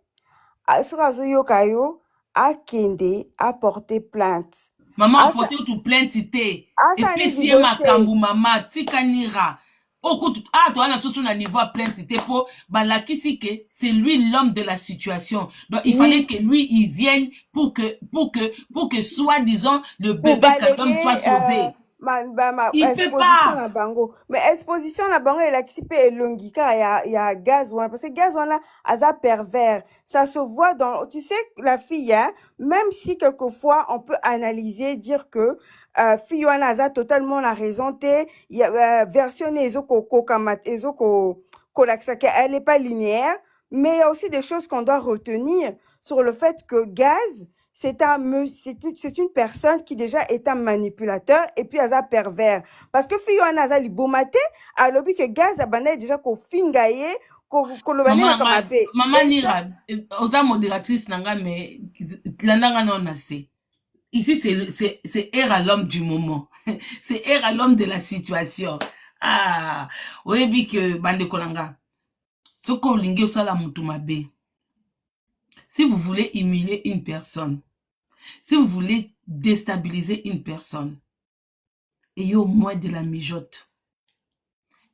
Asurazo Yokayo a kende, a porté plainte. Maman a porté toute plainte, et puis si ma kambu maman, tika Nira. Toi, on a sous un niveau plainte, pour balakisi que c'est lui l'homme de la situation. Donc, il fallait que lui, il vienne pour que, soi-disant, le bébé Kadom soit sauvé. Il peut exposition pas. na bango. Mais exposition na bango et la kipe elongi car il y a gaz wana parce que gaz wana aza pervers. Ça se voit dans tu sais la fille hein, même si quelquefois on peut analyser dire que fille wana aza totalement la raison te il y a version ezoko kamat ezoko elle est pas linéaire mais il y a aussi des choses qu'on doit retenir sur le fait que gaz c'est une personne qui déjà est un manipulateur et puis aza pervers parce que fille wana aza libomate alobi que gaz abanda déjà ko finga ye ko lobani na kamabe Maman Nira, oza modératrice nanga mais landanga non assez. Ici c'est Era l'homme du moment. C'est Era l'homme de la situation. Ah, oyebi que bande kolanga. Soko lingi osala mutu mabe. Si vous voulez humilier une personne, si vous voulez déstabiliser une personne, ayez au moins de la mijote,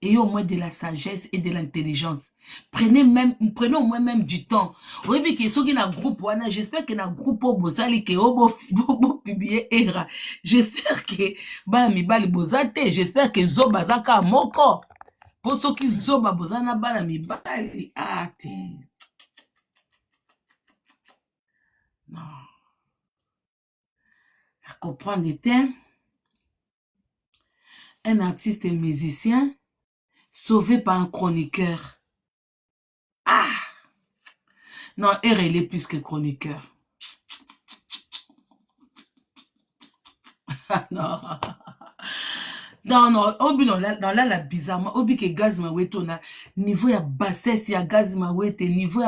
ayez au moins de la sagesse et de l'intelligence. Prenez au moins même du temps. Oui, que ceux qui na groupe wana, j'espère que na groupe bozali ke obo publier era. J'espère que bana mibali bozate, j'espère que zoba zaka moko. Pour ceux qui zoba bozana bana mibali, ah te. Non. À comprendre les thèmes. Un artiste et musicien sauvé par un chroniqueur. Ah! Non, il est plus que chroniqueur. Non. Non, obi non la bizarrement, obi que gaz ma weto na niveau ya bassesse ya gaz ma wete, niveau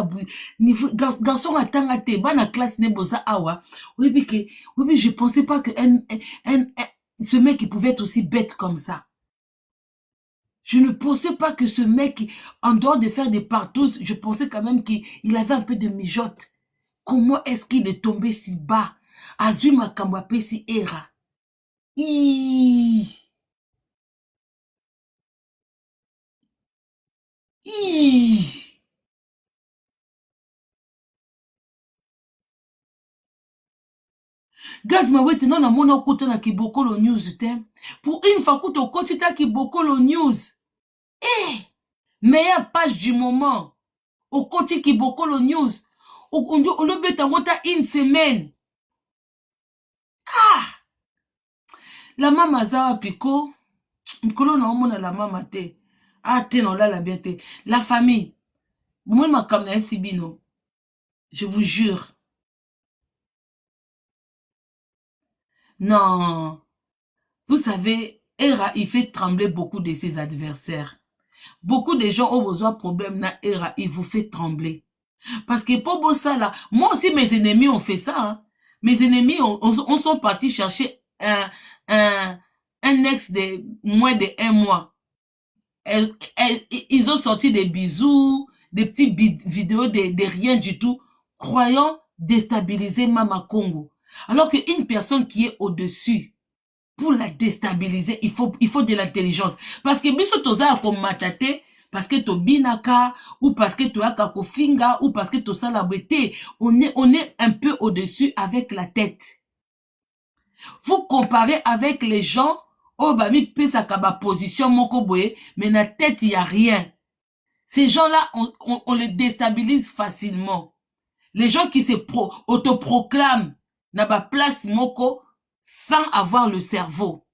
garçon atanga te bana classe ne boza awa. Obi je pensais pas que ce mec il pouvait être aussi bête comme ça. Je ne pensais pas que ce mec, en dehors de faire des partous, je pensais quand même qu'il avait un peu de mijote. Comment est-ce qu'il est tombé si bas? Azui Makamba Pesi Era. Gaz Mawete non na mona okota na Kibokolo News te. Pour une fois que tu kotita Kibokolo News. Meilleure page du moment. Au côté Kibokolo News. On le bête en une semaine. Ah! La mama zawa piko. Mkolo na omona la mama te. Ah te non la bien te. La famille. Moi ma kam na FCB no. Je vous jure. Non. Vous savez, Era, il fait trembler beaucoup de ses adversaires. Beaucoup de gens ont besoin de problèmes na Era, il vous fait trembler. Parce que pour ça là, moi aussi mes ennemis ont fait ça. Hein. Mes ennemis on sont partis chercher un ex de moins de 1 mois. Ils ont sorti des bisous, des petits vidéos de rien du tout, croyant déstabiliser Mama Congo. Alors qu'une personne qui est au-dessus, pour la déstabiliser, il faut de l'intelligence. Parce que biso toza comme matate, parce que to binaka, ou parce que to aka kofinga, ou parce que to salabete, on est un peu au-dessus avec la tête. Vous comparez avec les gens, oh bah mi pesa kaba position moko boye, mais na tête il y a rien. Ces gens-là, on les déstabilise facilement. Les gens qui se autoproclament na ba place moko sans avoir le cerveau.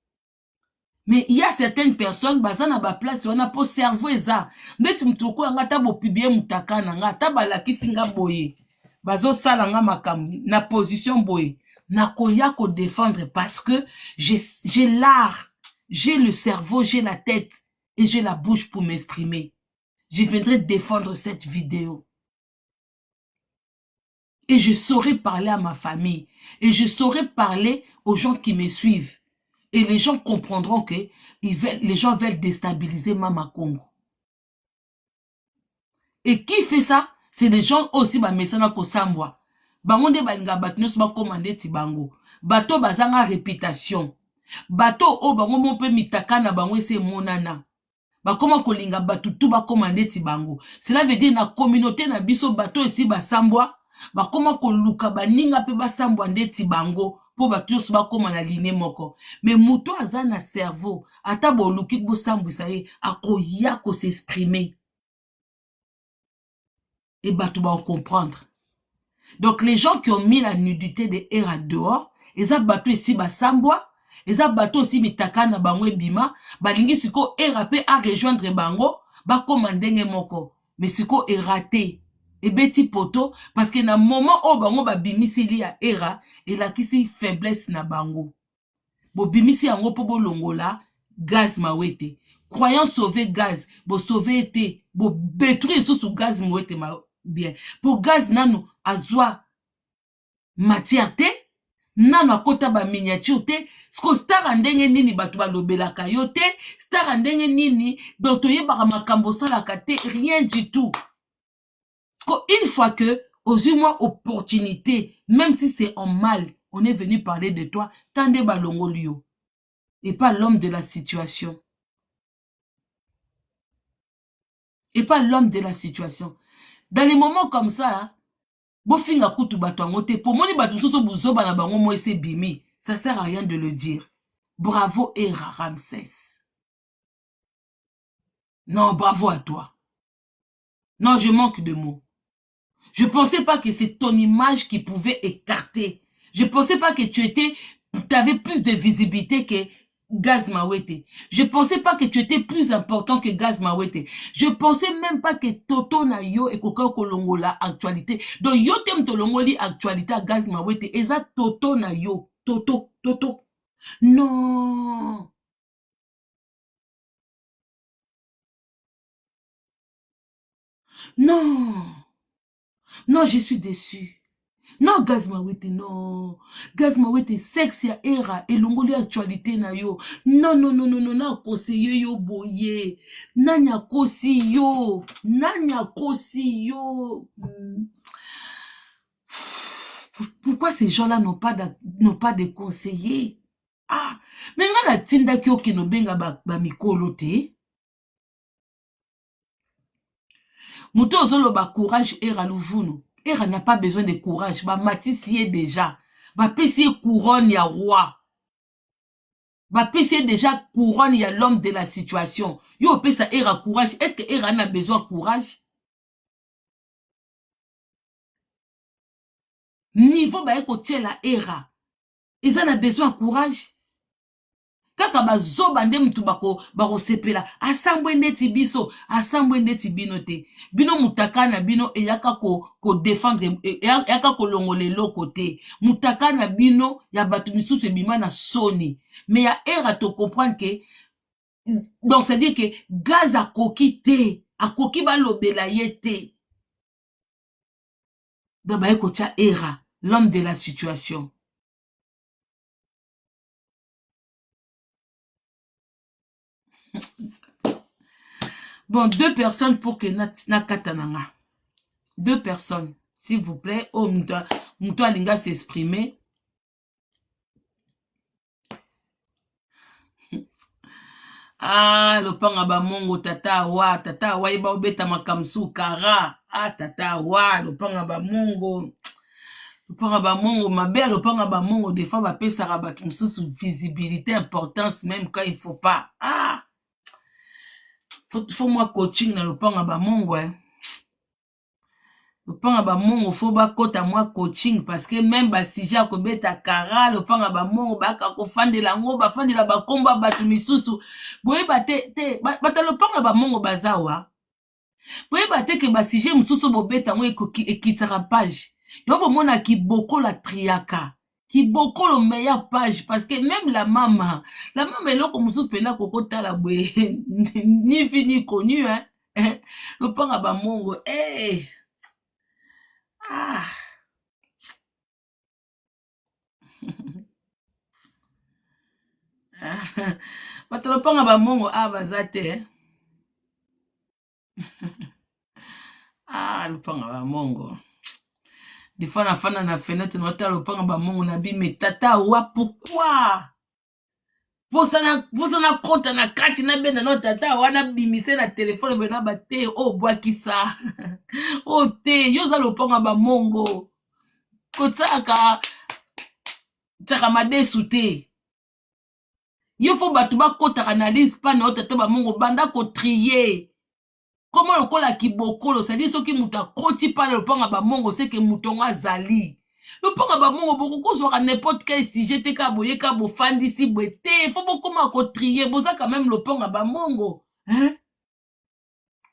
Mais il y a certaines personnes, baza na ba place on a po cerveau eza. Ndeti mtoko nga ta bo pibie mutaka na nga ta ba la kisinga boye. Bazo sala nga makam na position boye. Na koya ko défendre parce que j'ai l'art, j'ai le cerveau, j'ai la tête et j'ai la bouche pour m'exprimer. Je viendrai défendre cette vidéo. Et je saurais parler à ma famille. Et je saurais parler aux gens qui me suivent. Et les gens comprendront que les gens veulent déstabiliser Mama Congo. Et qui fait ça? C'est des gens aussi, mesana ko sambwa. Bangonde balinga batnos ba commandé ti bango. Bato bazanga réputation. Bato o bango mon pe mitaka na bango se monana. Ba comment kolinga batu tout ba commandé ti bango. Cela veut dire na communauté na biso bato ici ba sambwa. Ba comment koluka baninga pe ba sambwa ndeti bango po bato nyonso bakóma na linie moko. Mais moto aza na cerveau, ata boluki bosambwisa ye, akoya s'exprimer. Et bato ba comprendre. Donc les gens qui ont mis la nudité de Hera dehors, eza bato ici basambwa, eza bato aussi mitaka na bango ebima, balingi siko Hera pe a rejoindre bango, bakoma ndenge moko. Mais siko eraté. Et beti poto, parce que na moment où bango ba bimisi li ya Hera, elakisi faiblesse na bango. Bo bimisi yango po bo longola, Gaz Mawete. Croyant sauver Gaz, bo sauver été, bo détruire sous Gaz Mawete ma bien. Pour Gaz nano azwa matière te, nano akota ba miniature te, sko star andenge nini batu ba lobelaka yo te, star andenge nini, donc toye baka makambo salaka te, rien du tout. Une fois que, aux moins opportunité, même si c'est en mal, on est venu parler de toi, tande balongo lio. Et pas l'homme de la situation. Et pas l'homme de la situation. Dans les moments comme ça, hein, bofinga kutu batwangote, pour moi, batu soso buzoba na bango mo ese bimi, ça sert à rien de le dire. Bravo Hera Ramsès. Non, bravo à toi. Non, je manque de mots. Je ne pensais pas que c'est ton image qui pouvait écarter. Je ne pensais pas que tu avais plus de visibilité que Gaz Mawete. Je ne pensais pas que tu étais plus important que Gaz Mawete. Je ne pensais même pas que Toto na yo et Koko Kolongo la actualité. Donc yo tem tolongo li actualité à Gaz Mawete. Et ça Toto na yo. Toto. Non. Non, je suis déçu. Non, Gaz Mawete, non. Gaz Mawete, sexe ya Hera, et longoli actualité na yo. Non, na conseiller yo boye. Nanya kosi yo. Pourquoi ces gens-là n'ont pas de conseillers? Ah, mais on a tinda ki oke no benga ba mikolo te. Mouto ozolo ba courage Hera Louvuno. Hera n'a pas besoin de courage. Ba matisier déjà. Ba pesier couronne ya roi. Ba pesier déjà couronne ya l'homme de la situation. Yo pesa Hera courage. Est-ce que Hera n'a besoin de courage? Niveau ba eko tchela Hera. Ils en a besoin de courage. Kaka bazoba nde mutu bako sepela asambwe ndeti biso asambwe ndeti bino te bino mutaka na bino eyaka ko défendre eyaka ko longole loko te mutaka na bino ya batu misusu ebima na soni mais ya Hera to comprendre que donc c'est dire que Gaz akoki ba lobela ye te donc ba eko tia Hera l'homme de la situation. Bon, 2 personnes pour que na katananga. 2 personnes, s'il vous plaît. Oh, Mouto Alinga s'exprimer. Ah, le panga ba mongo tata wa iba obeta makamsu kara. Ah, tata wa, le panga ba mongo. Le panga ba mongo, ma belle, le panga ba mongo, des fois, va pesa rabat sous visibilité, importance, même quand il faut pas. Ah! Faut moi coaching na lopanga ba mongo hein. Lopanga ba mongo faut ba kota moi coaching parce que même ba sija ko beta kara lopanga ba mongo ba ka ko fandela ngo ba fandela ba komba batu misusu boye ba te bata lopanga ba mongo bazawa boye ba te ke ba sija misusu bo beta ngo ekitara page yo bo mona ki boko la triaka qui beaucoup le meilleure page parce que même la maman est là comme sous pena kokota la boue ni fini connu hein le panga ba mongo eh ah bato le panga ba mongo ah bazate ah le panga ba mongo. Des fois, la fana na fenêtre, nous avons le pan ba mongo na bi, mais tata, wa, pourquoi? Pour ça na compte na kati na ben na tata, wa na bimise na téléphone, ben na ba te, oh, bois qui ça? Oh, te, yo za le pan ba mongo. Kotaka, tchaka madesu te. Yo faut bato ba kota analyse pa na otata ba mongo banda ko trier. Comment le kola kibokolo, c'est-à-dire ceux qui muta koti pa le panga ba mongo c'est que mutonga zali. Le panga ba mongo boko ko so n'importe quel sujet te ka boye ka bo fandi si boete, faut beaucoup ma ko trier, boza quand même le panga ba mongo. Hein?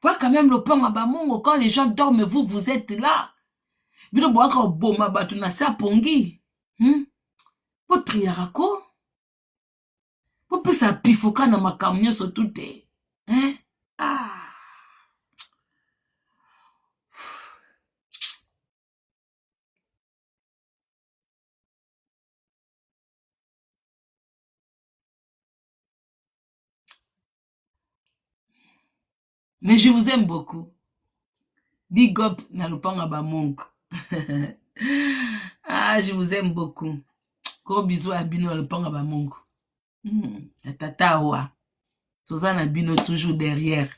Pas quand même le panga ba mongo quand les gens dorment vous êtes là. Bino bo ka boma batu na sa pongi. Po triarako. Po pesa pifoka na makamnyo so toute. Hein? Ah. Mais je vous aime beaucoup. Big up na lupanga ba mongo. Ah, je vous aime beaucoup. Gros bisous à Bino na lupanga ba mongo. Tata wa. Suzanne Bino toujours derrière.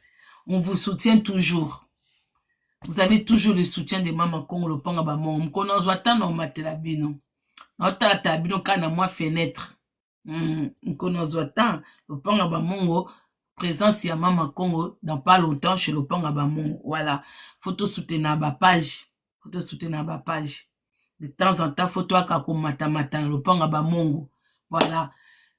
On vous soutient toujours. Vous avez toujours le soutien de Maman Congo lupanga ba mongo. Mkono zwata na matela Bino. Notata Bino kana moi fenêtre. Mkono zwata lupanga ba mongo. Présence ya Maman Congo dans pas longtemps chez le Panga Bamongo. Voilà. Photo soutenir ma page. Photo soutenir ma page. De temps en temps, photo à kako mata le Panga Bamongo. Voilà.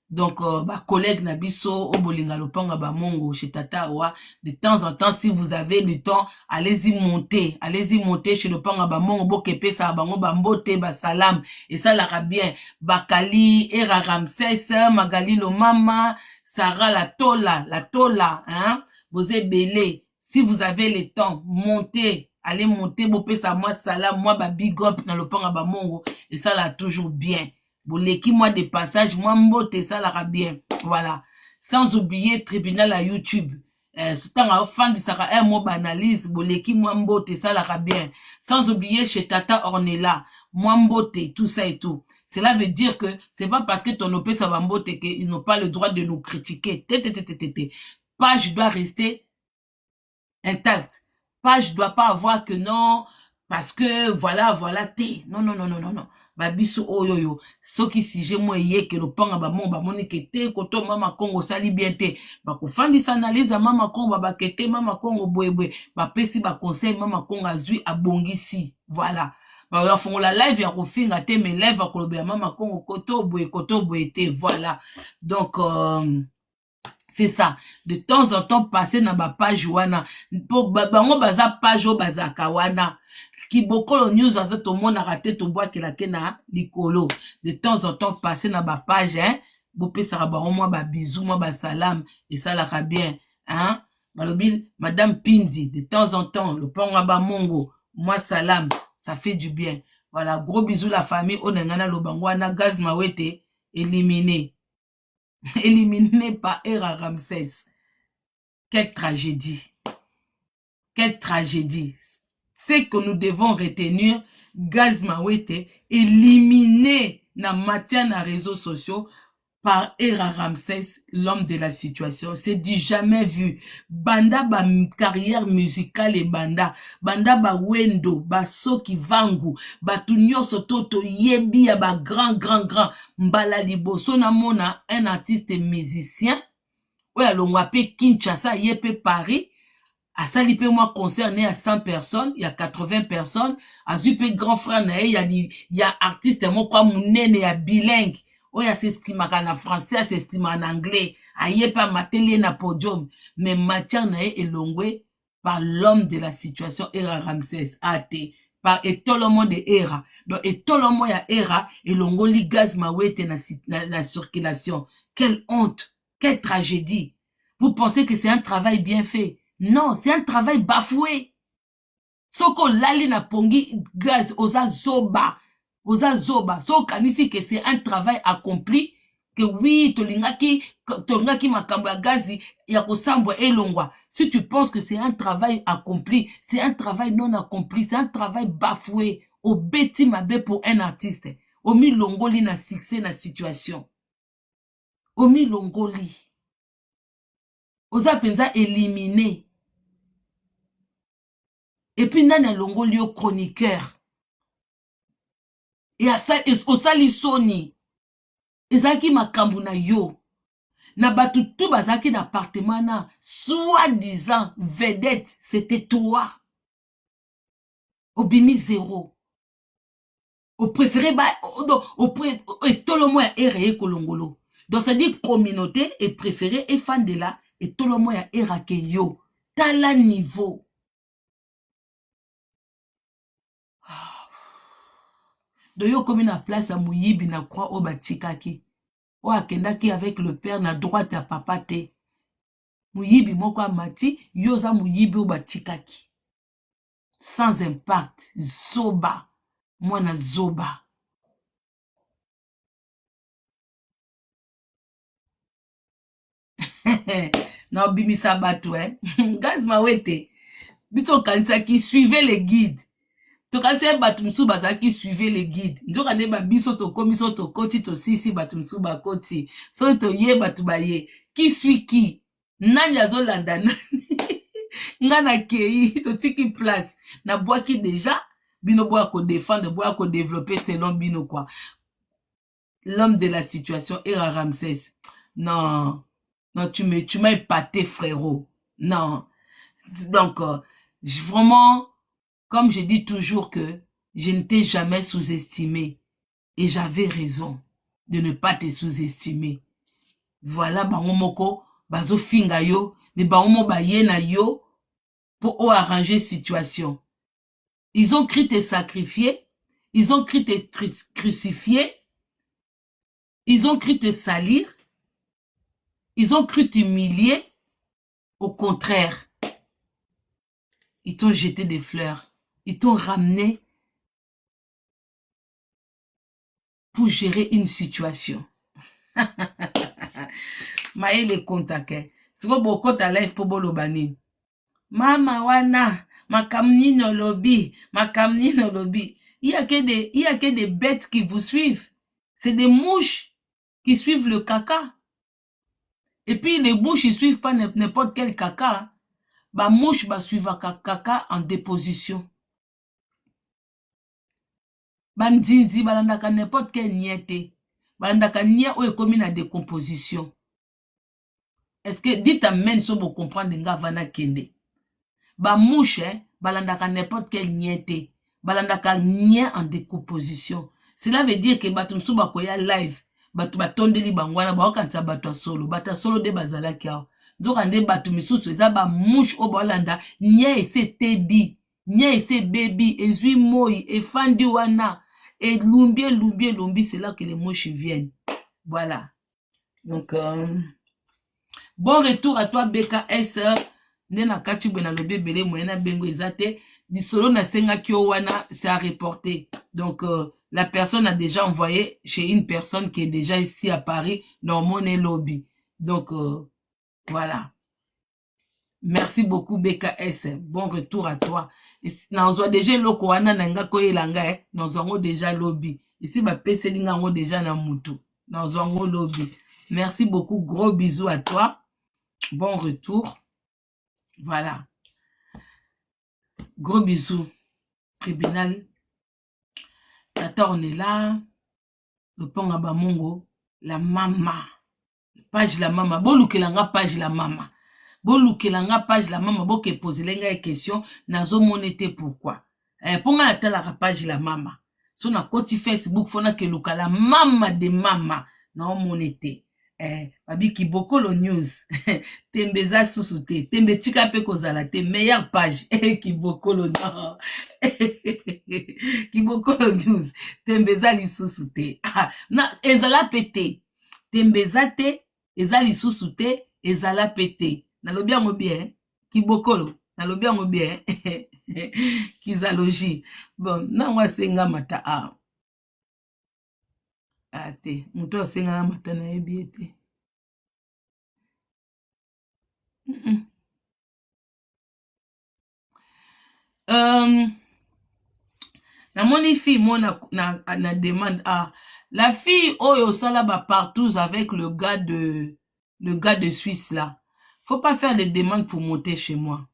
Donc, collègue Nabiso, Obolinga le Panga Bamongo chez Tata Oua. De temps en temps, si vous avez le temps, allez-y monter. Allez-y monter chez le Panga Bamongo. Bokepe sa bango bambote basalam. Et ça l'ara bien. Bakali, Era Ramsès, Magali lo mama, Sarah la tola, hein. Vous êtes belé. Si vous avez le temps, montez. Allez monter, bopé sa moi salam, moi ba big up dans le Panga Bamongo. Et ça l'a toujours bien. Boleki moi des passages, moi mbote, ça l'ara bien. Voilà. Sans oublier tribunal à YouTube. Ce temps à fan de Sarah, un mot analyse, boleki moi mbote, ça l'ara bien. Sans oublier chez Tata Ornella, moi mbote, tout ça et tout. Cela veut dire que c'est pas parce que ton opé ça va mbote qu'ils n'ont pas le droit de nous critiquer. Page doit rester intacte. Page doit pas avoir que non, parce que voilà, non. Babiso oyoyo. So ki sije mo ye ke lo panga ba mon ba moni ke te koto Mama Congo sali bien te. Ba ko fandi s'analyse Mama Congo ba kete Mama Congo boyeboy. Ba pesi ba conseil Mama Congo azui abongisi. Voilà. Ba ya fongo la live ya kofinga te me live ya kolobela Mama Congo koto boye te. Voilà. Donc c'est ça. De temps en temps, passer dans ma page wana. Pour bango baza page o baza kawana. Qui beaucoup de news à tout le monde a raté tout bois qui la kena likolo. De temps en temps, passer dans ma page, hein. Bopé sarabaro moi ba bisous, moi ba salam. Et ça la bien, hein. Malobil, Madame Pindi, de temps en temps, le Panga Bamongo, moi salam. Ça fait du bien. Voilà, gros bisous la famille. Onengana lobangwana, Gaz Mawete, éliminé. Éliminé par Era Ramsès. Quelle tragédie. Quelle tragédie. C'est que nous devons retenir Gaz Mawete éliminé dans matière na réseaux sociaux par Era Ramsès, l'homme de la situation. C'est du jamais vu. Banda ba carrière musicale et banda ba wendo, ba soki vangu, ba tunyo sototo yebi ya ba grand mbala liboso na mona un artiste musicien. Oya longwape Kinshasa yepe Paris. À ça, il peut moi concerné à 100 personnes, il y a 80 personnes. À ce grand frère, il y a artiste, moi, quoi, mon nène, il y a bilingue. Oh, il y a s'exprime en français, s'exprime en anglais. Aïe, pas ma télé, na podium. Mais matière, est longue par l'homme de la situation, Era Ramsès, AT. Par étolomo de Era. Donc, étolomo ya Era, et longoli Gaz Mawete na circulation. Quelle honte. Quelle tragédie. Vous pensez que c'est un travail bien fait? Non, c'est un travail bafoué. Soko lali na pongi Gaz oza zoba. Soko kanisi que c'est un travail accompli. Que oui, tolingaki makambo ya Gazi ya kosambwa elongwa. Si tu penses que c'est un travail accompli, c'est un travail non accompli, c'est un travail bafoué. Au beti mabe pour un artiste. Omi longoli na succès na situation. Omi longoli. Oza penza éliminé. Et puis, nana longoli au chroniqueur. Et à ça, au sali soni. ezalaki makambo na yo na bato tout bazalaki na appartement na soi-disant vedette c'était toi obimi zéro au préféré etolomo ya ere ekolongolo donc ça dit communauté et préféré et fan de la etolomo ya era ke yo tala niveau de yo komi na place ya moyibi na croix o batikaki o akendaki avec le père na droite ya papa te moyibi moko amati yo za moyibi o batikaki sans impact zoba mwana zoba na obimisa bato gaz mawete biso kanisaki suivez les guides tokanisi bato mosusu bazalaki suivez les guides nzoka nde babiso tokomi so tokoti tosisi bato mosusu bakoti so toye bato baye qui suit qui nani azolanda nani nga na kei totiki place na bwaki déjà bino boya kodéfendre boya kodévelopper selon bino quoi l'homme de la situation era Ramsès non non tu m'as épaté frérot non donc vraiment comme je dis toujours que je ne t'ai jamais sous-estimé et j'avais raison de ne pas te sous-estimer voilà bango moko bazo finga yo mais bango mo baye na yo pour arranger situation. Ils ont cru te sacrifier, ils ont cru te crucifier, ils ont cru te salir, ils ont cru t'humilier. Au contraire, ils t'ont jeté des fleurs, ils t'ont ramené pour gérer une situation. Maïe les contacts. C'est quoi beaucoup ta life pour bolobani? Mama wana, makamnino lobby, makamnino lobby. Il y a que des bêtes qui vous suivent. C'est des mouches qui suivent le caca. Et puis les mouches, ils suivent pas n'importe quel caca. Bah mouche, bah suivre caca en déposition. Bandinzi, balandaka n'importe quel niete. Balandaka nia ou est na décomposition. Est-ce que dites amen so vous comprendre nga vana kende. Ba mouche, balandaka n'importe quel niete. Balandaka nia en décomposition. Cela veut dire que batum sou bakoya live. Batu batondeli bangwana ba okanta batu solo. Batu solo de bazala kia. Nzoka nde batu misusu eza ba mouche o balanda nia ese tebi. Nia ese baby. Ezui moi. Efandi wana. Et lumbi, c'est là que les mouches viennent. Voilà. Donc, bon retour à toi, BKS. Nena kati bwena lobe bele moyena bengo ezate. Di solo na senga kyo wana, c'est à reporter. Donc, la personne a déjà envoyé chez une personne qui est déjà ici à Paris, dans mon lobby. Donc, voilà. Merci beaucoup, BKS. Bon retour à toi. Nous avons déjà loko wana nanga ko elanga nous avons déjà lobby. Ici ba pese linga ngo déjà na mutu. Nous avons lobby. Merci beaucoup, gros bisous à toi. Bon retour. Voilà. Gros bisous. Tribunal. Tata on est là. Le pont à Bamongo, la mama. Page la mama. Bon lukelanga page la mama. Bon lukelanga page la mama bo ke poser lenga une question nazo monete pourquoi ponga na tala page la mama so na koti Facebook fona ke luka la mama de mama na monete babi Kibokolo news tembeza susute tembe tika pe kozala te meilleure page Kibokolo non Kibokolo news tembeza li susute na ezala pété tembeza te ezali susute ezala pété. Nalobi yango bien, Kibokolo, nalobi yango bien, Kizalogie. Bon, na mwa senga mata a. Ate, muto senga na mata na ebi ete. Na moni fille mo na demande a. La fille oyo sala ba partout avec le gars de Suisse là. Faut pas faire des demandes pour monter chez moi.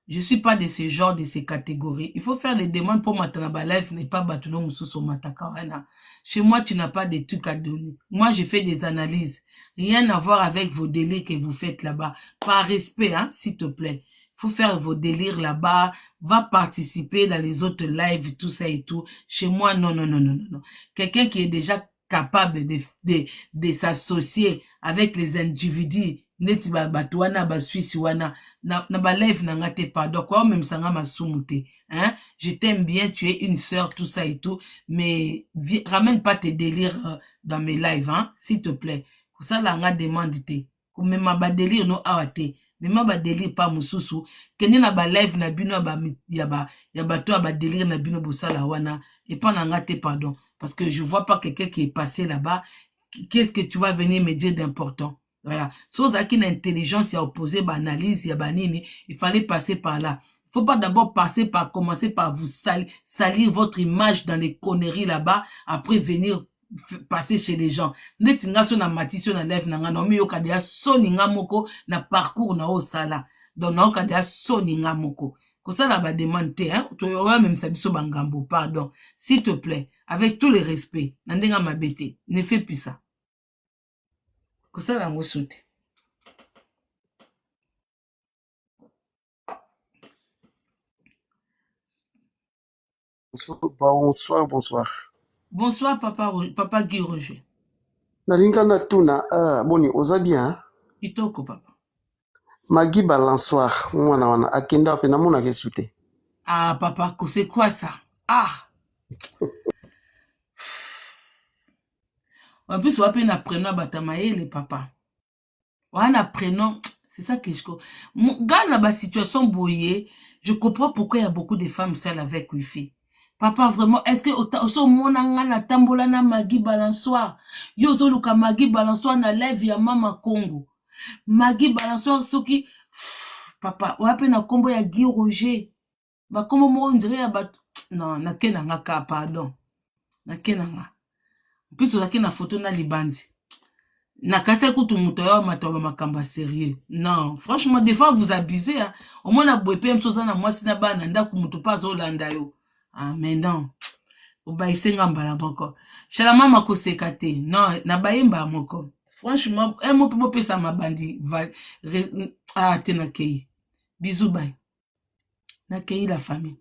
Je suis pas de ce genre, de ces catégories. Il faut faire les demandes pour maintenant. Life n'est pas batuno mususo matakawana. Chez moi, tu n'as pas de trucs à donner. Moi, je fais des analyses. Rien à voir avec vos délires que vous faites là-bas. Par respect, hein, s'il te plaît. Il faut faire vos délires là-bas. Va participer dans les autres lives, tout ça et tout. Chez moi, non, non, non, non, non, non. Quelqu'un qui est déjà capable de s'associer avec les individus neti bato wana ba Suisse wana na ba live na ngate pardon quoi même sanga masumuté hein, je t'aime bien, tu es une sœur, tout ça et tout, mais ramène pas tes délires dans mes lives, hein, s'il te plaît. Pour ça la nga demande te comme ma ba délire no awate mais ma ba délire pas mususu kende na ba live na bino ba ya ba to ba délire na bino bosala wana et pas na ngate pardon parce que je vois pas quelqu'un qui est passé là-bas. Qu'est-ce que tu vas venir me dire d'important? Voilà. Chose à qui l'intelligence y a opposé, analyse, y a banini, il fallait passer par là. Il faut pas d'abord commencer par vous salir votre image dans les conneries là-bas, après venir passer chez les gens. Netinga so na matissio na live na ngana omi yoka dia soni ngamoko na parcours na osala. Donc na yoka dia soni ngamoko. Comme ça, là, ba demande, hein, tu auras même ça biso bangambo, pardon. S'il te plaît, avec tout le respect, nandenga mabete, ne fais plus ça. Comme ça, là, on saute. Bonsoir, bonsoir. Bonsoir, papa Guy Roger. Nalinga na tuna, boni, oza bien? Kitoko, papa. Magi balansoir, mwana wana, akenda pe na mona kesute. Ah, papa, c'est quoi ça? Ah! En plus, on va appeler un prénom Batamaye, papa. On a un prénom, c'est ça que je comprends. Dans la situation boyée, je comprends pourquoi il y a beaucoup de femmes seules avec Wi-Fi. Papa, vraiment, est-ce que au monanga na tambola na Magi balansoir? Yo zoluka Magi balansoir na live ya Mama Congo. Magi balansoir soki papa, on appelle na combo ya Guy Roger. Ba comment moi on dirait ba non, na kenanga ka pardon. Na kenanga. En plus ozaki na photo na libandi. Na kase kutu muto ya matoba makamba sérieux. Non, franchement des fois vous abusez hein. Au moins na boepe msoza na mwasi na bana ndaku muto pa zo landa yo. Ah mais non. Obayisenga mbala moko. Chala mama koseka te. Non, na bayemba moko. Franchement, un mot pour pesa mabandi ah te na kei. Bisous bye. Na kei la famille.